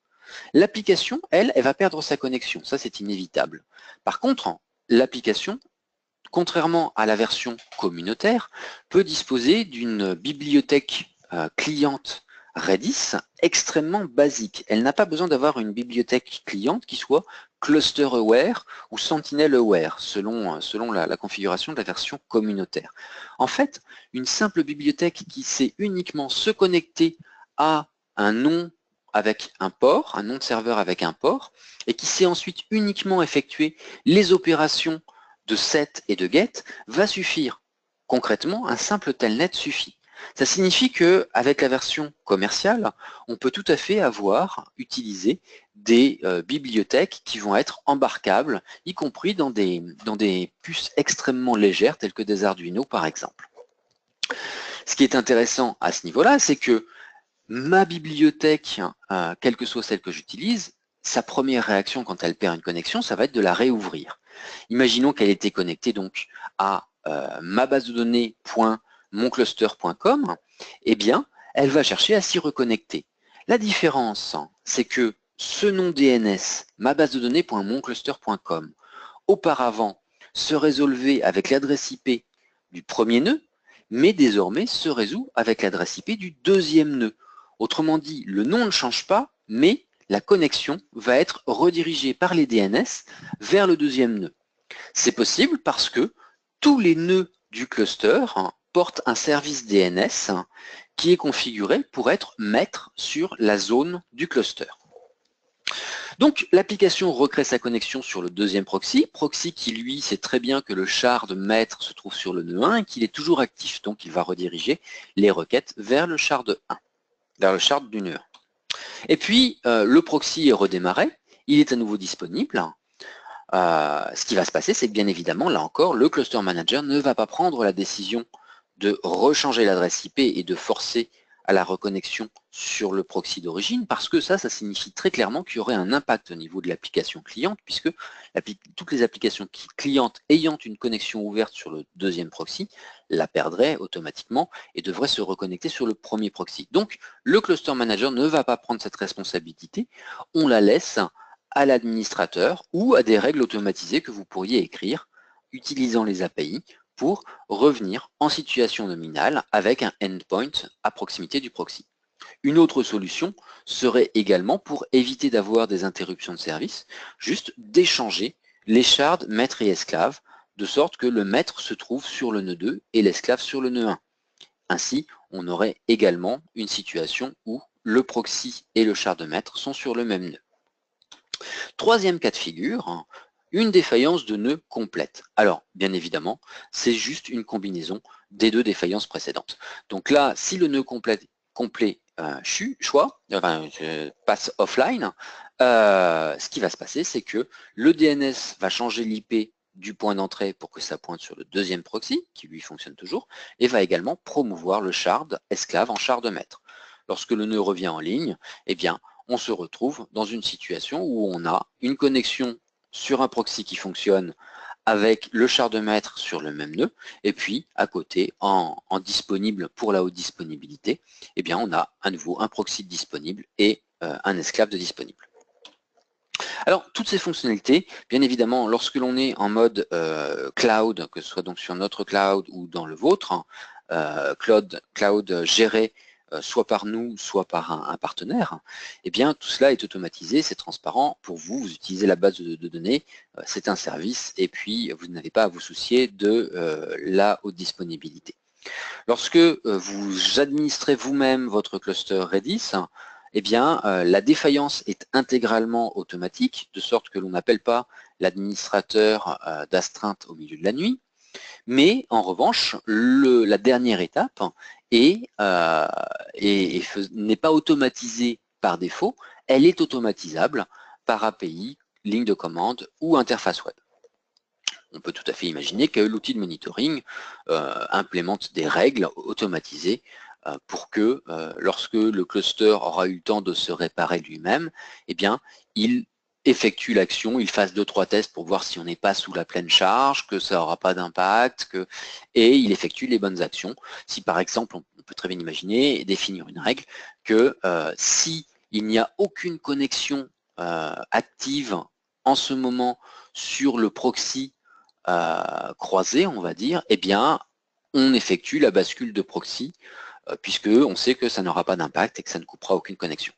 L'application, elle va perdre sa connexion, ça c'est inévitable. Par contre, l'application, contrairement à la version communautaire, peut disposer d'une bibliothèque cliente Redis extrêmement basique. Elle n'a pas besoin d'avoir une bibliothèque cliente qui soit cluster aware ou sentinel aware selon la configuration de la version communautaire. En fait, une simple bibliothèque qui sait uniquement se connecter à un nom avec un port, un nom de serveur avec un port, et qui sait ensuite uniquement effectuer les opérations de set et de get, va suffire. Concrètement, un simple telnet suffit. Ça signifie qu'avec la version commerciale, on peut tout à fait utiliser des bibliothèques qui vont être embarquables, y compris dans des puces extrêmement légères, telles que des Arduino par exemple. Ce qui est intéressant à ce niveau-là, c'est que ma bibliothèque, quelle que soit celle que j'utilise, sa première réaction quand elle perd une connexion, ça va être de la réouvrir. Imaginons qu'elle était connectée donc à ma base de données .moncluster.com, eh bien, elle va chercher à s'y reconnecter. La différence, c'est que ce nom DNS, ma base de données .moncluster.com, auparavant se résolvait avec l'adresse IP du premier nœud, mais désormais se résout avec l'adresse IP du deuxième nœud. Autrement dit, le nom ne change pas, mais la connexion va être redirigée par les DNS vers le deuxième nœud. C'est possible parce que tous les nœuds du cluster portent un service DNS qui est configuré pour être maître sur la zone du cluster. Donc l'application recrée sa connexion sur le deuxième proxy qui lui sait très bien que le shard maître se trouve sur le nœud 1 et qu'il est toujours actif, donc il va rediriger les requêtes vers le shard 1, vers le shard du nœud 1. Et puis le proxy est redémarré, il est à nouveau disponible. Ce qui va se passer, c'est que bien évidemment, là encore, le cluster manager ne va pas prendre la décision de rechanger l'adresse IP et de forcer à la reconnexion sur le proxy d'origine, parce que ça signifie très clairement qu'il y aurait un impact au niveau de l'application cliente, puisque toutes les applications clientes ayant une connexion ouverte sur le deuxième proxy la perdraient automatiquement et devraient se reconnecter sur le premier proxy. Donc, le cluster manager ne va pas prendre cette responsabilité, on la laisse à l'administrateur ou à des règles automatisées que vous pourriez écrire utilisant les API pour revenir en situation nominale avec un endpoint à proximité du proxy. Une autre solution serait également, pour éviter d'avoir des interruptions de service, juste d'échanger les shards maître et esclave, de sorte que le maître se trouve sur le nœud 2 et l'esclave sur le nœud 1. Ainsi, on aurait également une situation où le proxy et le shard maître sont sur le même nœud. Troisième cas de figure, une défaillance de nœud complète. Alors, bien évidemment, c'est juste une combinaison des deux défaillances précédentes. Donc là, si le nœud complet passe offline, ce qui va se passer, c'est que le DNS va changer l'IP du point d'entrée pour que ça pointe sur le deuxième proxy, qui lui fonctionne toujours, et va également promouvoir le shard esclave en shard maître. Lorsque le nœud revient en ligne, eh bien, on se retrouve dans une situation où on a une connexion sur un proxy qui fonctionne avec le shard maître sur le même nœud, et puis à côté, en disponible pour la haute disponibilité, eh bien on a à nouveau un proxy disponible et un esclave de disponible. Alors, toutes ces fonctionnalités, bien évidemment, lorsque l'on est en mode cloud, que ce soit donc sur notre cloud ou dans le vôtre, cloud géré soit par nous, soit par un partenaire, eh bien tout cela est automatisé, c'est transparent pour vous, vous utilisez la base de données, c'est un service et puis vous n'avez pas à vous soucier de la haute disponibilité. Lorsque vous administrez vous-même votre cluster Redis, eh bien la défaillance est intégralement automatique, de sorte que l'on n'appelle pas l'administrateur d'astreinte au milieu de la nuit. Mais en revanche, la dernière étape n'est pas automatisée par défaut, elle est automatisable par API, ligne de commande ou interface web. On peut tout à fait imaginer que l'outil de monitoring implémente des règles automatisées pour que lorsque le cluster aura eu le temps de se réparer lui-même, eh bien, il effectue l'action, il fasse 2-3 tests pour voir si on n'est pas sous la pleine charge, que ça n'aura pas d'impact, et il effectue les bonnes actions. Si par exemple, on peut très bien imaginer et définir une règle que si il n'y a aucune connexion active en ce moment sur le proxy croisé, on va dire, eh bien, on effectue la bascule de proxy puisque on sait que ça n'aura pas d'impact et que ça ne coupera aucune connexion.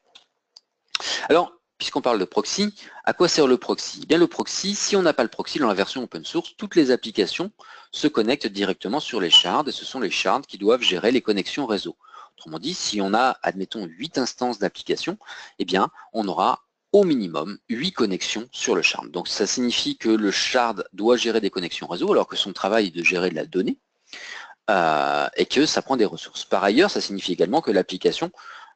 Alors, puisqu'on parle de proxy, à quoi sert le proxy? Eh bien, le proxy, si on n'a pas le proxy dans la version open source, toutes les applications se connectent directement sur les shards, et ce sont les shards qui doivent gérer les connexions réseau. Autrement dit, si on a, admettons, 8 instances d'applications, eh bien, on aura au minimum 8 connexions sur le shard. Donc, ça signifie que le shard doit gérer des connexions réseau, alors que son travail est de gérer de la donnée, et que ça prend des ressources. Par ailleurs, ça signifie également que l'application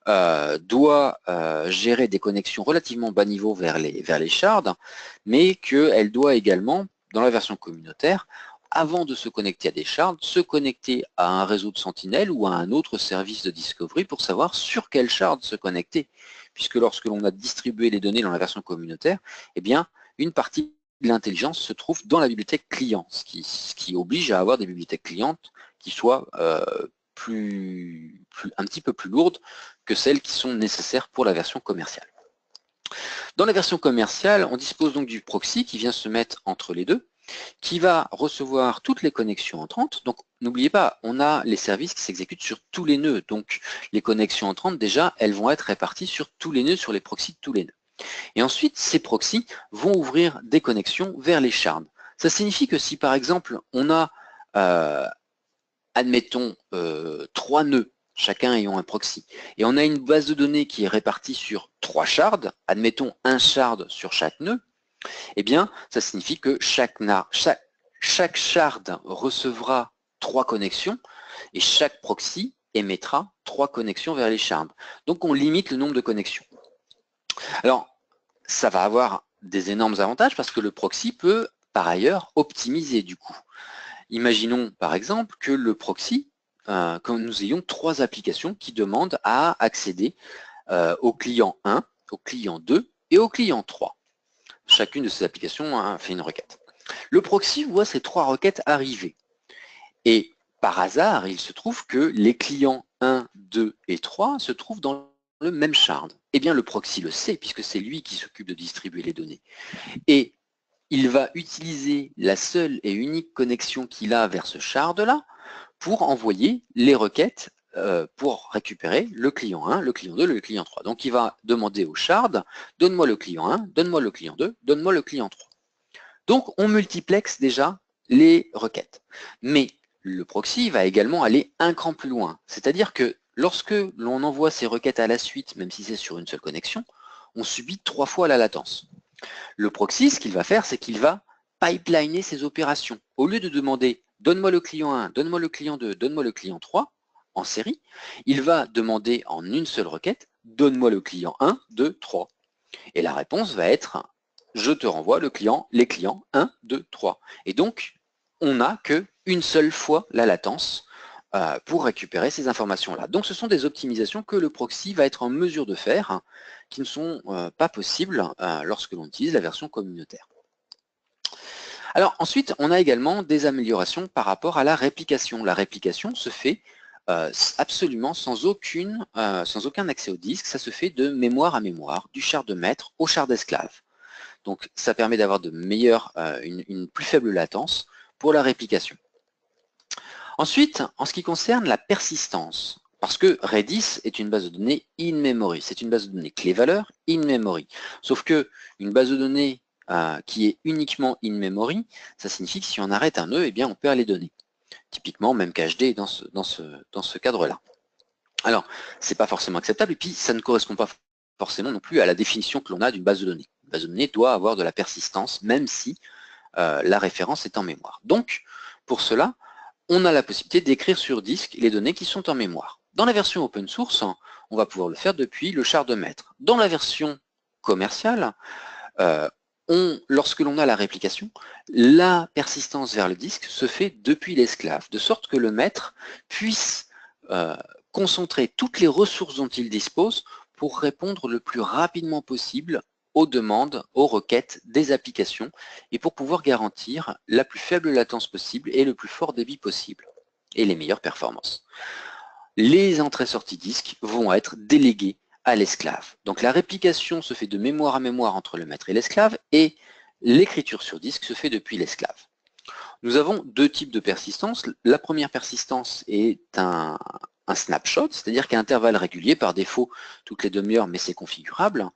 doit gérer des connexions relativement bas niveau vers les shards, mais qu'elle doit également, dans la version communautaire, avant de se connecter à des shards, se connecter à un réseau de sentinelle ou à un autre service de discovery pour savoir sur quel shard se connecter. Puisque lorsque l'on a distribué les données dans la version communautaire, eh bien, une partie de l'intelligence se trouve dans la bibliothèque client, ce qui oblige à avoir des bibliothèques clientes qui soient un petit peu plus lourdes que celles qui sont nécessaires pour la version commerciale. Dans la version commerciale, on dispose donc du proxy qui vient se mettre entre les deux, qui va recevoir toutes les connexions entrantes. Donc n'oubliez pas, on a les services qui s'exécutent sur tous les nœuds. Donc les connexions entrantes, déjà, elles vont être réparties sur tous les nœuds, sur les proxys de tous les nœuds. Et ensuite, ces proxys vont ouvrir des connexions vers les shards. Ça signifie que si par exemple, on a, admettons, 3 nœuds, chacun ayant un proxy, et on a une base de données qui est répartie sur 3 shards, admettons un shard sur chaque nœud, eh bien, ça signifie que chaque shard recevra 3 connexions et chaque proxy émettra 3 connexions vers les shards. Donc, on limite le nombre de connexions. Alors, ça va avoir des énormes avantages parce que le proxy peut, par ailleurs, optimiser du coup. Imaginons, par exemple, que le proxy, que nous ayons 3 applications qui demandent à accéder au client 1, au client 2 et au client 3. Chacune de ces applications fait une requête. Le proxy voit ces 3 requêtes arriver. Et par hasard, il se trouve que les clients 1, 2 et 3 se trouvent dans le même shard. Eh bien, le proxy le sait, puisque c'est lui qui s'occupe de distribuer les données. Et il va utiliser la seule et unique connexion qu'il a vers ce shard-là pour envoyer les requêtes pour récupérer le client 1, le client 2, le client 3. Donc il va demander au shard, donne-moi le client 1, donne-moi le client 2, donne-moi le client 3. Donc on multiplexe déjà les requêtes. Mais le proxy va également aller un cran plus loin. C'est-à-dire que lorsque l'on envoie ces requêtes à la suite, même si c'est sur une seule connexion, on subit 3 fois la latence. Le proxy, ce qu'il va faire, c'est qu'il va pipeliner ses opérations. Au lieu de demander « donne-moi le client 1, donne-moi le client 2, donne-moi le client 3 », en série, il va demander en une seule requête « donne-moi le client 1, 2, 3 ». Et la réponse va être « je te renvoie les clients 1, 2, 3 ». Et donc, on n'a qu'une seule fois la latence pour récupérer ces informations-là. Donc, ce sont des optimisations que le proxy va être en mesure de faire, qui ne sont pas possibles lorsque l'on utilise la version communautaire. Alors ensuite, on a également des améliorations par rapport à la réplication. La réplication se fait absolument sans aucun accès au disque, ça se fait de mémoire à mémoire, du shard de maître au shard d'esclave. Donc ça permet d'avoir de meilleures, une plus faible latence pour la réplication. Ensuite, en ce qui concerne la persistance, parce que Redis est une base de données in-memory, c'est une base de données clé-valeur in-memory. Sauf que une base de données qui est uniquement in-memory, ça signifie que si on arrête un nœud, eh bien on perd les données. Typiquement, même KHD est dans ce cadre-là. Alors, c'est pas forcément acceptable, et puis ça ne correspond pas forcément non plus à la définition que l'on a d'une base de données. Une base de données doit avoir de la persistance, même si la référence est en mémoire. Donc, pour cela, on a la possibilité d'écrire sur disque les données qui sont en mémoire. Dans la version open source, on va pouvoir le faire depuis le shard de maître. Dans la version commerciale, lorsque l'on a la réplication, la persistance vers le disque se fait depuis l'esclave, de sorte que le maître puisse concentrer toutes les ressources dont il dispose pour répondre le plus rapidement possible aux demandes, aux requêtes des applications et pour pouvoir garantir la plus faible latence possible et le plus fort débit possible et les meilleures performances. Les entrées-sorties disques vont être déléguées à l'esclave. Donc la réplication se fait de mémoire à mémoire entre le maître et l'esclave et l'écriture sur disque se fait depuis l'esclave. Nous avons deux types de persistance. La première persistance est un snapshot, c'est-à-dire qu'à intervalles réguliers, par défaut toutes les demi-heures, mais c'est configurable,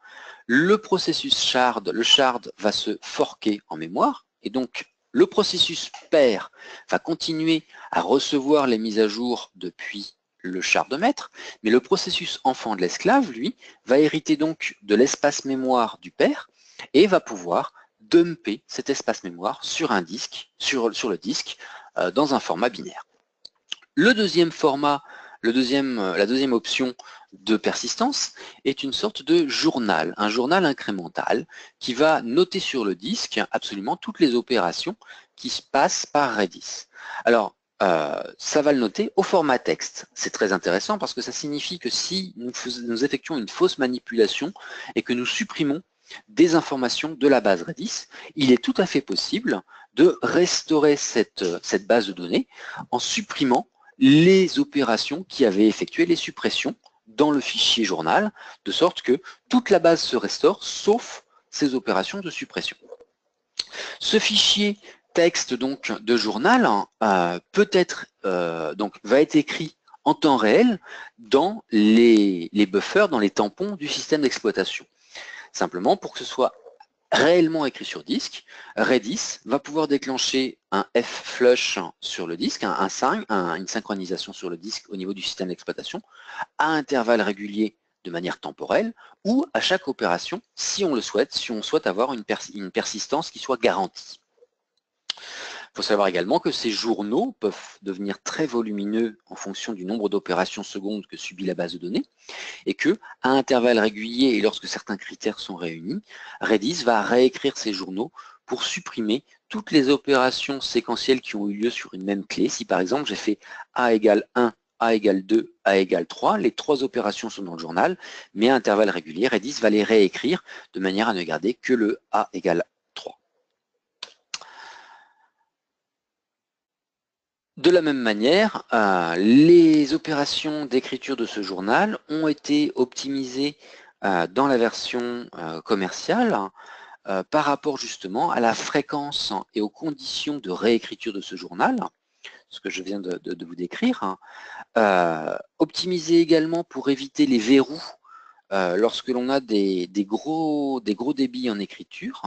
le processus shard, le shard va se forker en mémoire, et donc le processus pair va continuer à recevoir les mises à jour depuis le shard de maître, mais le processus enfant de l'esclave, lui, va hériter donc de l'espace mémoire du père et va pouvoir dumper cet espace mémoire sur un disque, sur le disque, dans un format binaire. Le deuxième format, la deuxième option de persistance est une sorte de journal, un journal incrémental qui va noter sur le disque absolument toutes les opérations qui se passent par Redis. Alors, ça va le noter au format texte. C'est très intéressant parce que ça signifie que si nous effectuons une fausse manipulation et que nous supprimons des informations de la base Redis, il est tout à fait possible de restaurer cette base de données en supprimant les opérations qui avaient effectué les suppressions dans le fichier journal, de sorte que toute la base se restaure, sauf ces opérations de suppression. Ce fichier texte donc de journal va être écrit en temps réel dans les buffers, dans les tampons du système d'exploitation. Simplement, pour que ce soit réellement écrit sur disque, Redis va pouvoir déclencher un F-flush sur le disque, une synchronisation sur le disque au niveau du système d'exploitation, à intervalles réguliers de manière temporelle, ou à chaque opération, si on le souhaite, si on souhaite avoir une persistance qui soit garantie. Il faut savoir également que ces journaux peuvent devenir très volumineux en fonction du nombre d'opérations secondes que subit la base de données, et que, à intervalles réguliers et lorsque certains critères sont réunis, Redis va réécrire ces journaux pour supprimer toutes les opérations séquentielles qui ont eu lieu sur une même clé. Si par exemple j'ai fait A égale 1, A égale 2, A égale 3, les trois opérations sont dans le journal, mais à intervalles réguliers, Redis va les réécrire de manière à ne garder que le A égale 3. De la même manière, les opérations d'écriture de ce journal ont été optimisées dans la version commerciale par rapport justement à la fréquence et aux conditions de réécriture de ce journal, ce que je viens de vous décrire. Optimisé également pour éviter les verrous lorsque l'on a des gros débits en écriture,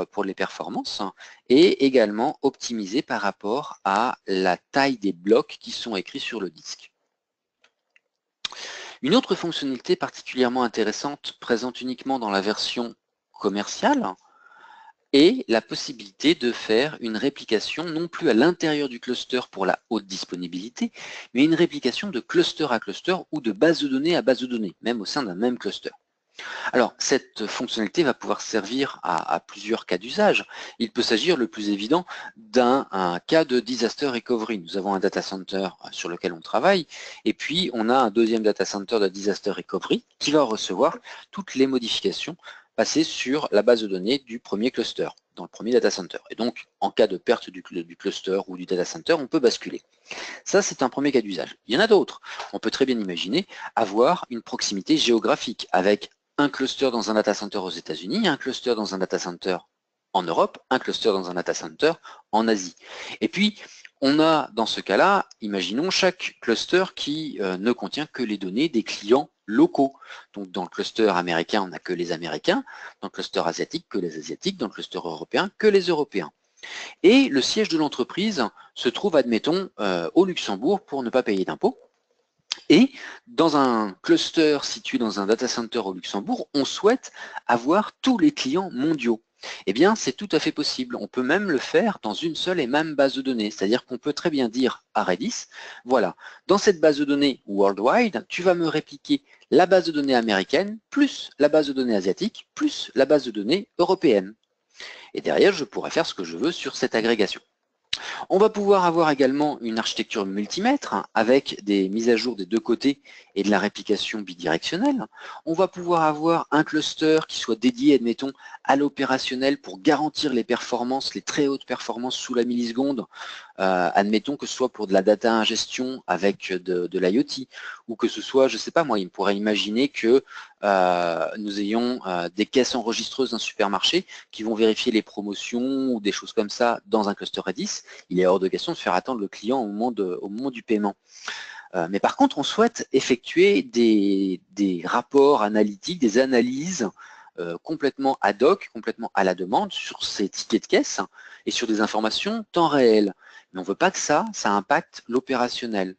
pour les performances, et également optimisé par rapport à la taille des blocs qui sont écrits sur le disque. Une autre fonctionnalité particulièrement intéressante, présente uniquement dans la version commerciale, est la possibilité de faire une réplication non plus à l'intérieur du cluster pour la haute disponibilité, mais une réplication de cluster à cluster ou de base de données à base de données, même au sein d'un même cluster. Alors, cette fonctionnalité va pouvoir servir à plusieurs cas d'usage. Il peut s'agir, le plus évident, d'un cas de disaster recovery. Nous avons un data center sur lequel on travaille, et puis on a un deuxième data center de disaster recovery qui va recevoir toutes les modifications passées sur la base de données du premier cluster, dans le premier data center. Et donc, en cas de perte du cluster ou du data center, on peut basculer. Ça, c'est un premier cas d'usage. Il y en a d'autres. On peut très bien imaginer avoir une proximité géographique avec un cluster dans un data center aux États-Unis, un cluster dans un data center en Europe, un cluster dans un data center en Asie. Et puis, on a dans ce cas-là, imaginons chaque cluster qui ne contient que les données des clients locaux. Donc dans le cluster américain, on n'a que les Américains, dans le cluster asiatique, que les Asiatiques, dans le cluster européen, que les Européens. Et le siège de l'entreprise se trouve, admettons, au Luxembourg pour ne pas payer d'impôts. Et dans un cluster situé dans un data center au Luxembourg, on souhaite avoir tous les clients mondiaux. Eh bien, c'est tout à fait possible. On peut même le faire dans une seule et même base de données. C'est-à-dire qu'on peut très bien dire à Redis, voilà, dans cette base de données worldwide, tu vas me répliquer la base de données américaine, plus la base de données asiatique, plus la base de données européenne. Et derrière, je pourrais faire ce que je veux sur cette agrégation. On va pouvoir avoir également une architecture multimètre avec des mises à jour des deux côtés et de la réplication bidirectionnelle. On va pouvoir avoir un cluster qui soit dédié, admettons, à l'opérationnel pour garantir les performances, les très hautes performances sous la milliseconde. Admettons que ce soit pour de la data ingestion avec de l'IoT, ou que ce soit, je ne sais pas moi, il pourrait imaginer que nous ayons des caisses enregistreuses d'un supermarché qui vont vérifier les promotions ou des choses comme ça dans un cluster Redis. Il est hors de question de faire attendre le client au moment du paiement. Mais par contre, on souhaite effectuer des rapports analytiques, des analyses complètement ad hoc, complètement à la demande sur ces tickets de caisse et sur des informations temps réel. Mais on ne veut pas que ça impacte l'opérationnel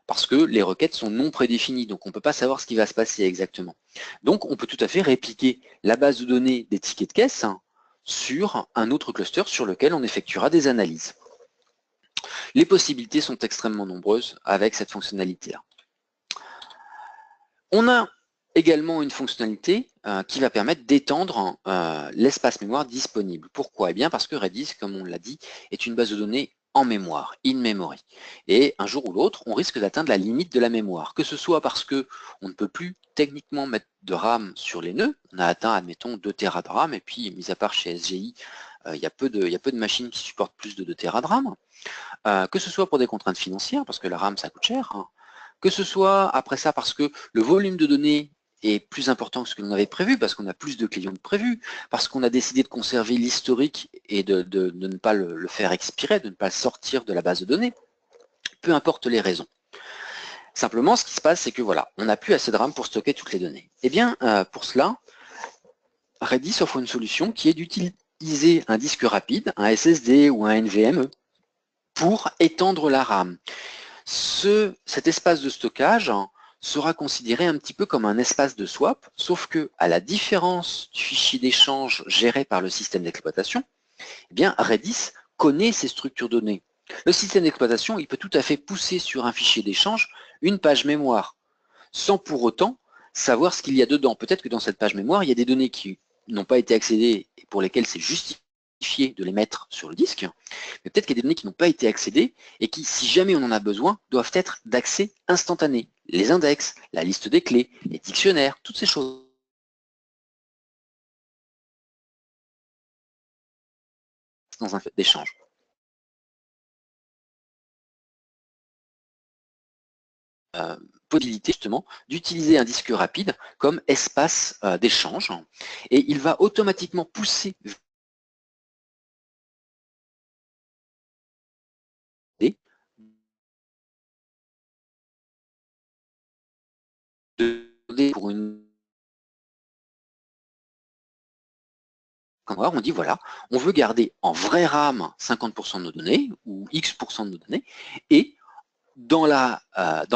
parce que les requêtes sont non prédéfinies, donc on ne peut pas savoir ce qui va se passer exactement. Donc on peut tout à fait répliquer la base de données des tickets de caisse sur un autre cluster sur lequel on effectuera des analyses. Les possibilités sont extrêmement nombreuses avec cette fonctionnalité-là. On a également une fonctionnalité qui va permettre d'étendre l'espace mémoire disponible. Pourquoi? Eh bien parce que Redis, comme on l'a dit, est une base de données en mémoire, in memory. Et un jour ou l'autre, on risque d'atteindre la limite de la mémoire, que ce soit parce que on ne peut plus techniquement mettre de RAM sur les nœuds. On a atteint, admettons, 2 Tera de RAM, et puis, mis à part chez SGI, il y a peu de machines qui supportent plus de 2 Tera de RAM. Que ce soit pour des contraintes financières, parce que la RAM, ça coûte cher, hein, que ce soit après ça parce que le volume de données est plus important que ce que l'on avait prévu, parce qu'on a plus de clients que prévu, parce qu'on a décidé de conserver l'historique et de ne pas le faire expirer, de ne pas le sortir de la base de données, peu importe les raisons. Simplement, ce qui se passe, c'est que voilà, on n'a plus assez de RAM pour stocker toutes les données. Eh bien, pour cela, Redis offre une solution qui est d'utiliser un disque rapide, un SSD ou un NVMe, pour étendre la RAM. Cet espace de stockage sera considéré un petit peu comme un espace de swap, sauf que, à la différence du fichier d'échange géré par le système d'exploitation, eh bien Redis connaît ces structures données. Le système d'exploitation, il peut tout à fait pousser sur un fichier d'échange une page mémoire, sans pour autant savoir ce qu'il y a dedans. Peut-être que dans cette page mémoire, il y a des données qui n'ont pas été accédées et pour lesquelles c'est justifié de les mettre sur le disque, mais peut-être qu'il y a des données qui n'ont pas été accédées et qui, si jamais on en a besoin, doivent être d'accès instantané. Les index, la liste des clés, les dictionnaires, toutes ces choses dans un fait d'échange. Possibilité justement d'utiliser un disque rapide comme espace d'échange et il va automatiquement pousser pour une on dit voilà, on veut garder en vrai RAM 50% de nos données ou X% de nos données et dans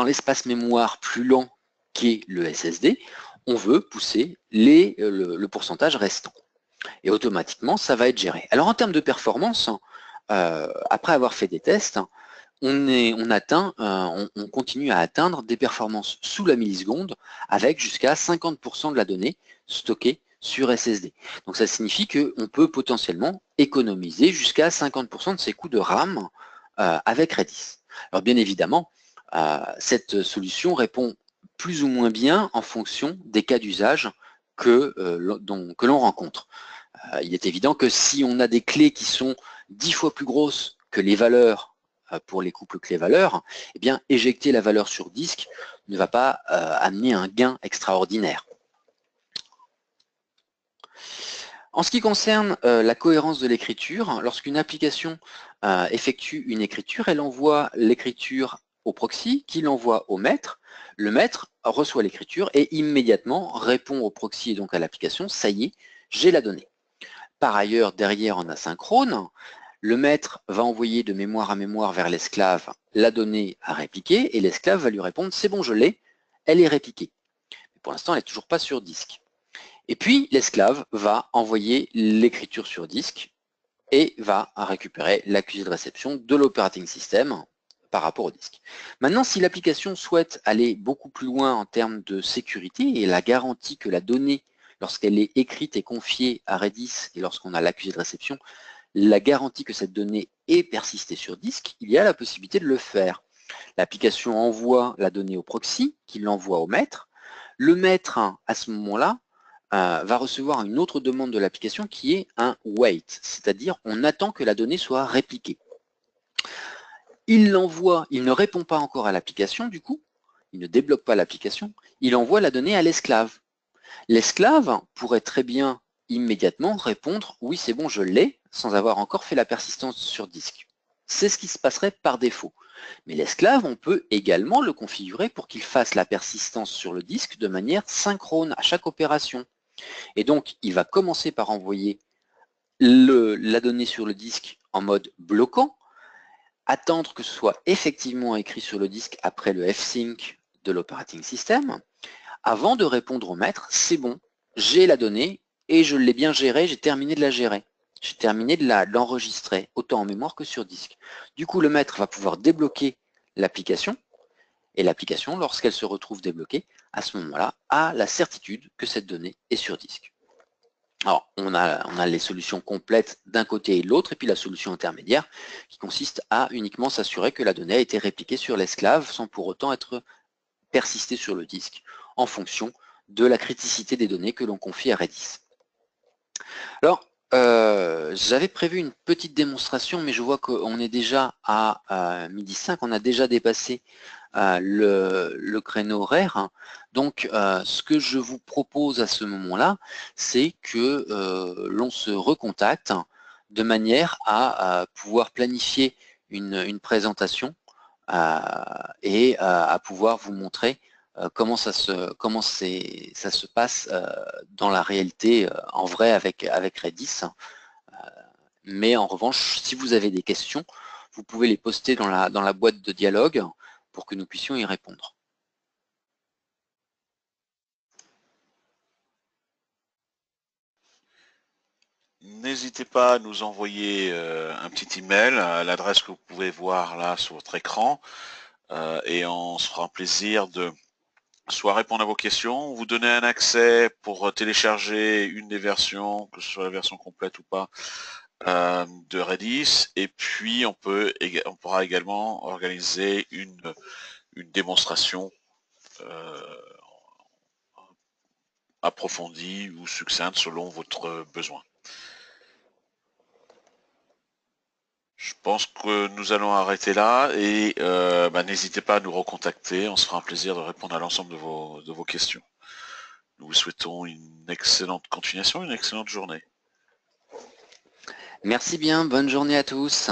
l'espace mémoire plus lent qui est le SSD, on veut pousser le pourcentage restant. Et automatiquement, ça va être géré. Alors en termes de performance, après avoir fait des tests, on continue à atteindre des performances sous la milliseconde avec jusqu'à 50% de la donnée stockée sur SSD. Donc ça signifie qu'on peut potentiellement économiser jusqu'à 50% de ses coûts de RAM avec Redis. Alors bien évidemment, cette solution répond plus ou moins bien en fonction des cas d'usage que l'on rencontre. Il est évident que si on a des clés qui sont 10 fois plus grosses que les valeurs pour les couples clés-valeurs, eh bien éjecter la valeur sur disque ne va pas amener un gain extraordinaire. En ce qui concerne la cohérence de l'écriture, lorsqu'une application effectue une écriture, elle envoie l'écriture au proxy, qui l'envoie au maître. Le maître reçoit l'écriture et immédiatement répond au proxy et donc à l'application, ça y est, j'ai la donnée. Par ailleurs, derrière en asynchrone, le maître va envoyer de mémoire à mémoire vers l'esclave la donnée à répliquer et l'esclave va lui répondre, c'est bon, je l'ai, elle est répliquée. Mais pour l'instant, elle n'est toujours pas sur disque. Et puis, l'esclave va envoyer l'écriture sur disque et va récupérer l'accusé de réception de l'operating system par rapport au disque. Maintenant, si l'application souhaite aller beaucoup plus loin en termes de sécurité et la garantie que la donnée, lorsqu'elle est écrite et confiée à Redis et lorsqu'on a l'accusé de réception, la garantie que cette donnée est persistée sur disque, il y a la possibilité de le faire. L'application envoie la donnée au proxy, qui l'envoie au maître. Le maître, à ce moment-là, va recevoir une autre demande de l'application qui est un wait, c'est-à-dire on attend que la donnée soit répliquée. Il l'envoie, il ne répond pas encore à l'application du coup, il ne débloque pas l'application, il envoie la donnée à l'esclave. L'esclave pourrait très bien immédiatement répondre « oui c'est bon je l'ai » sans avoir encore fait la persistance sur disque. c'est ce qui se passerait par défaut. Mais l'esclave, on peut également le configurer pour qu'il fasse la persistance sur le disque de manière synchrone à chaque opération. Et donc, il va commencer par envoyer la donnée sur le disque en mode bloquant, attendre que ce soit effectivement écrit sur le disque après le fsync de l'operating system, avant de répondre au maître, c'est bon, j'ai la donnée et je l'ai bien gérée, j'ai terminé de la gérer. J'ai terminé de l'enregistrer, autant en mémoire que sur disque. Du coup, le maître va pouvoir débloquer l'application, et l'application, lorsqu'elle se retrouve débloquée, à ce moment-là, a la certitude que cette donnée est sur disque. Alors, on a les solutions complètes d'un côté et de l'autre, et puis la solution intermédiaire, qui consiste à uniquement s'assurer que la donnée a été répliquée sur l'esclave, sans pour autant être persistée sur le disque, en fonction de la criticité des données que l'on confie à Redis. Alors, j'avais prévu une petite démonstration, mais je vois qu'on est déjà à 12h05, on a déjà dépassé le créneau horaire. Donc, ce que je vous propose à ce moment-là, c'est que l'on se recontacte de manière à pouvoir planifier une présentation et à pouvoir vous montrer comment ça se passe dans la réalité en vrai avec Redis. Mais en revanche, si vous avez des questions, vous pouvez les poster dans la boîte de dialogue pour que nous puissions y répondre. N'hésitez pas à nous envoyer un petit email à l'adresse que vous pouvez voir là sur votre écran et on se fera un plaisir de soit répondre à vos questions, vous donner un accès pour télécharger une des versions, que ce soit la version complète ou pas, de Redis, et puis on pourra également organiser une démonstration approfondie ou succincte selon votre besoin. Je pense que nous allons arrêter là et n'hésitez pas à nous recontacter, on se fera un plaisir de répondre à l'ensemble de vos questions. Nous vous souhaitons une excellente continuation, une excellente journée. Merci bien, bonne journée à tous.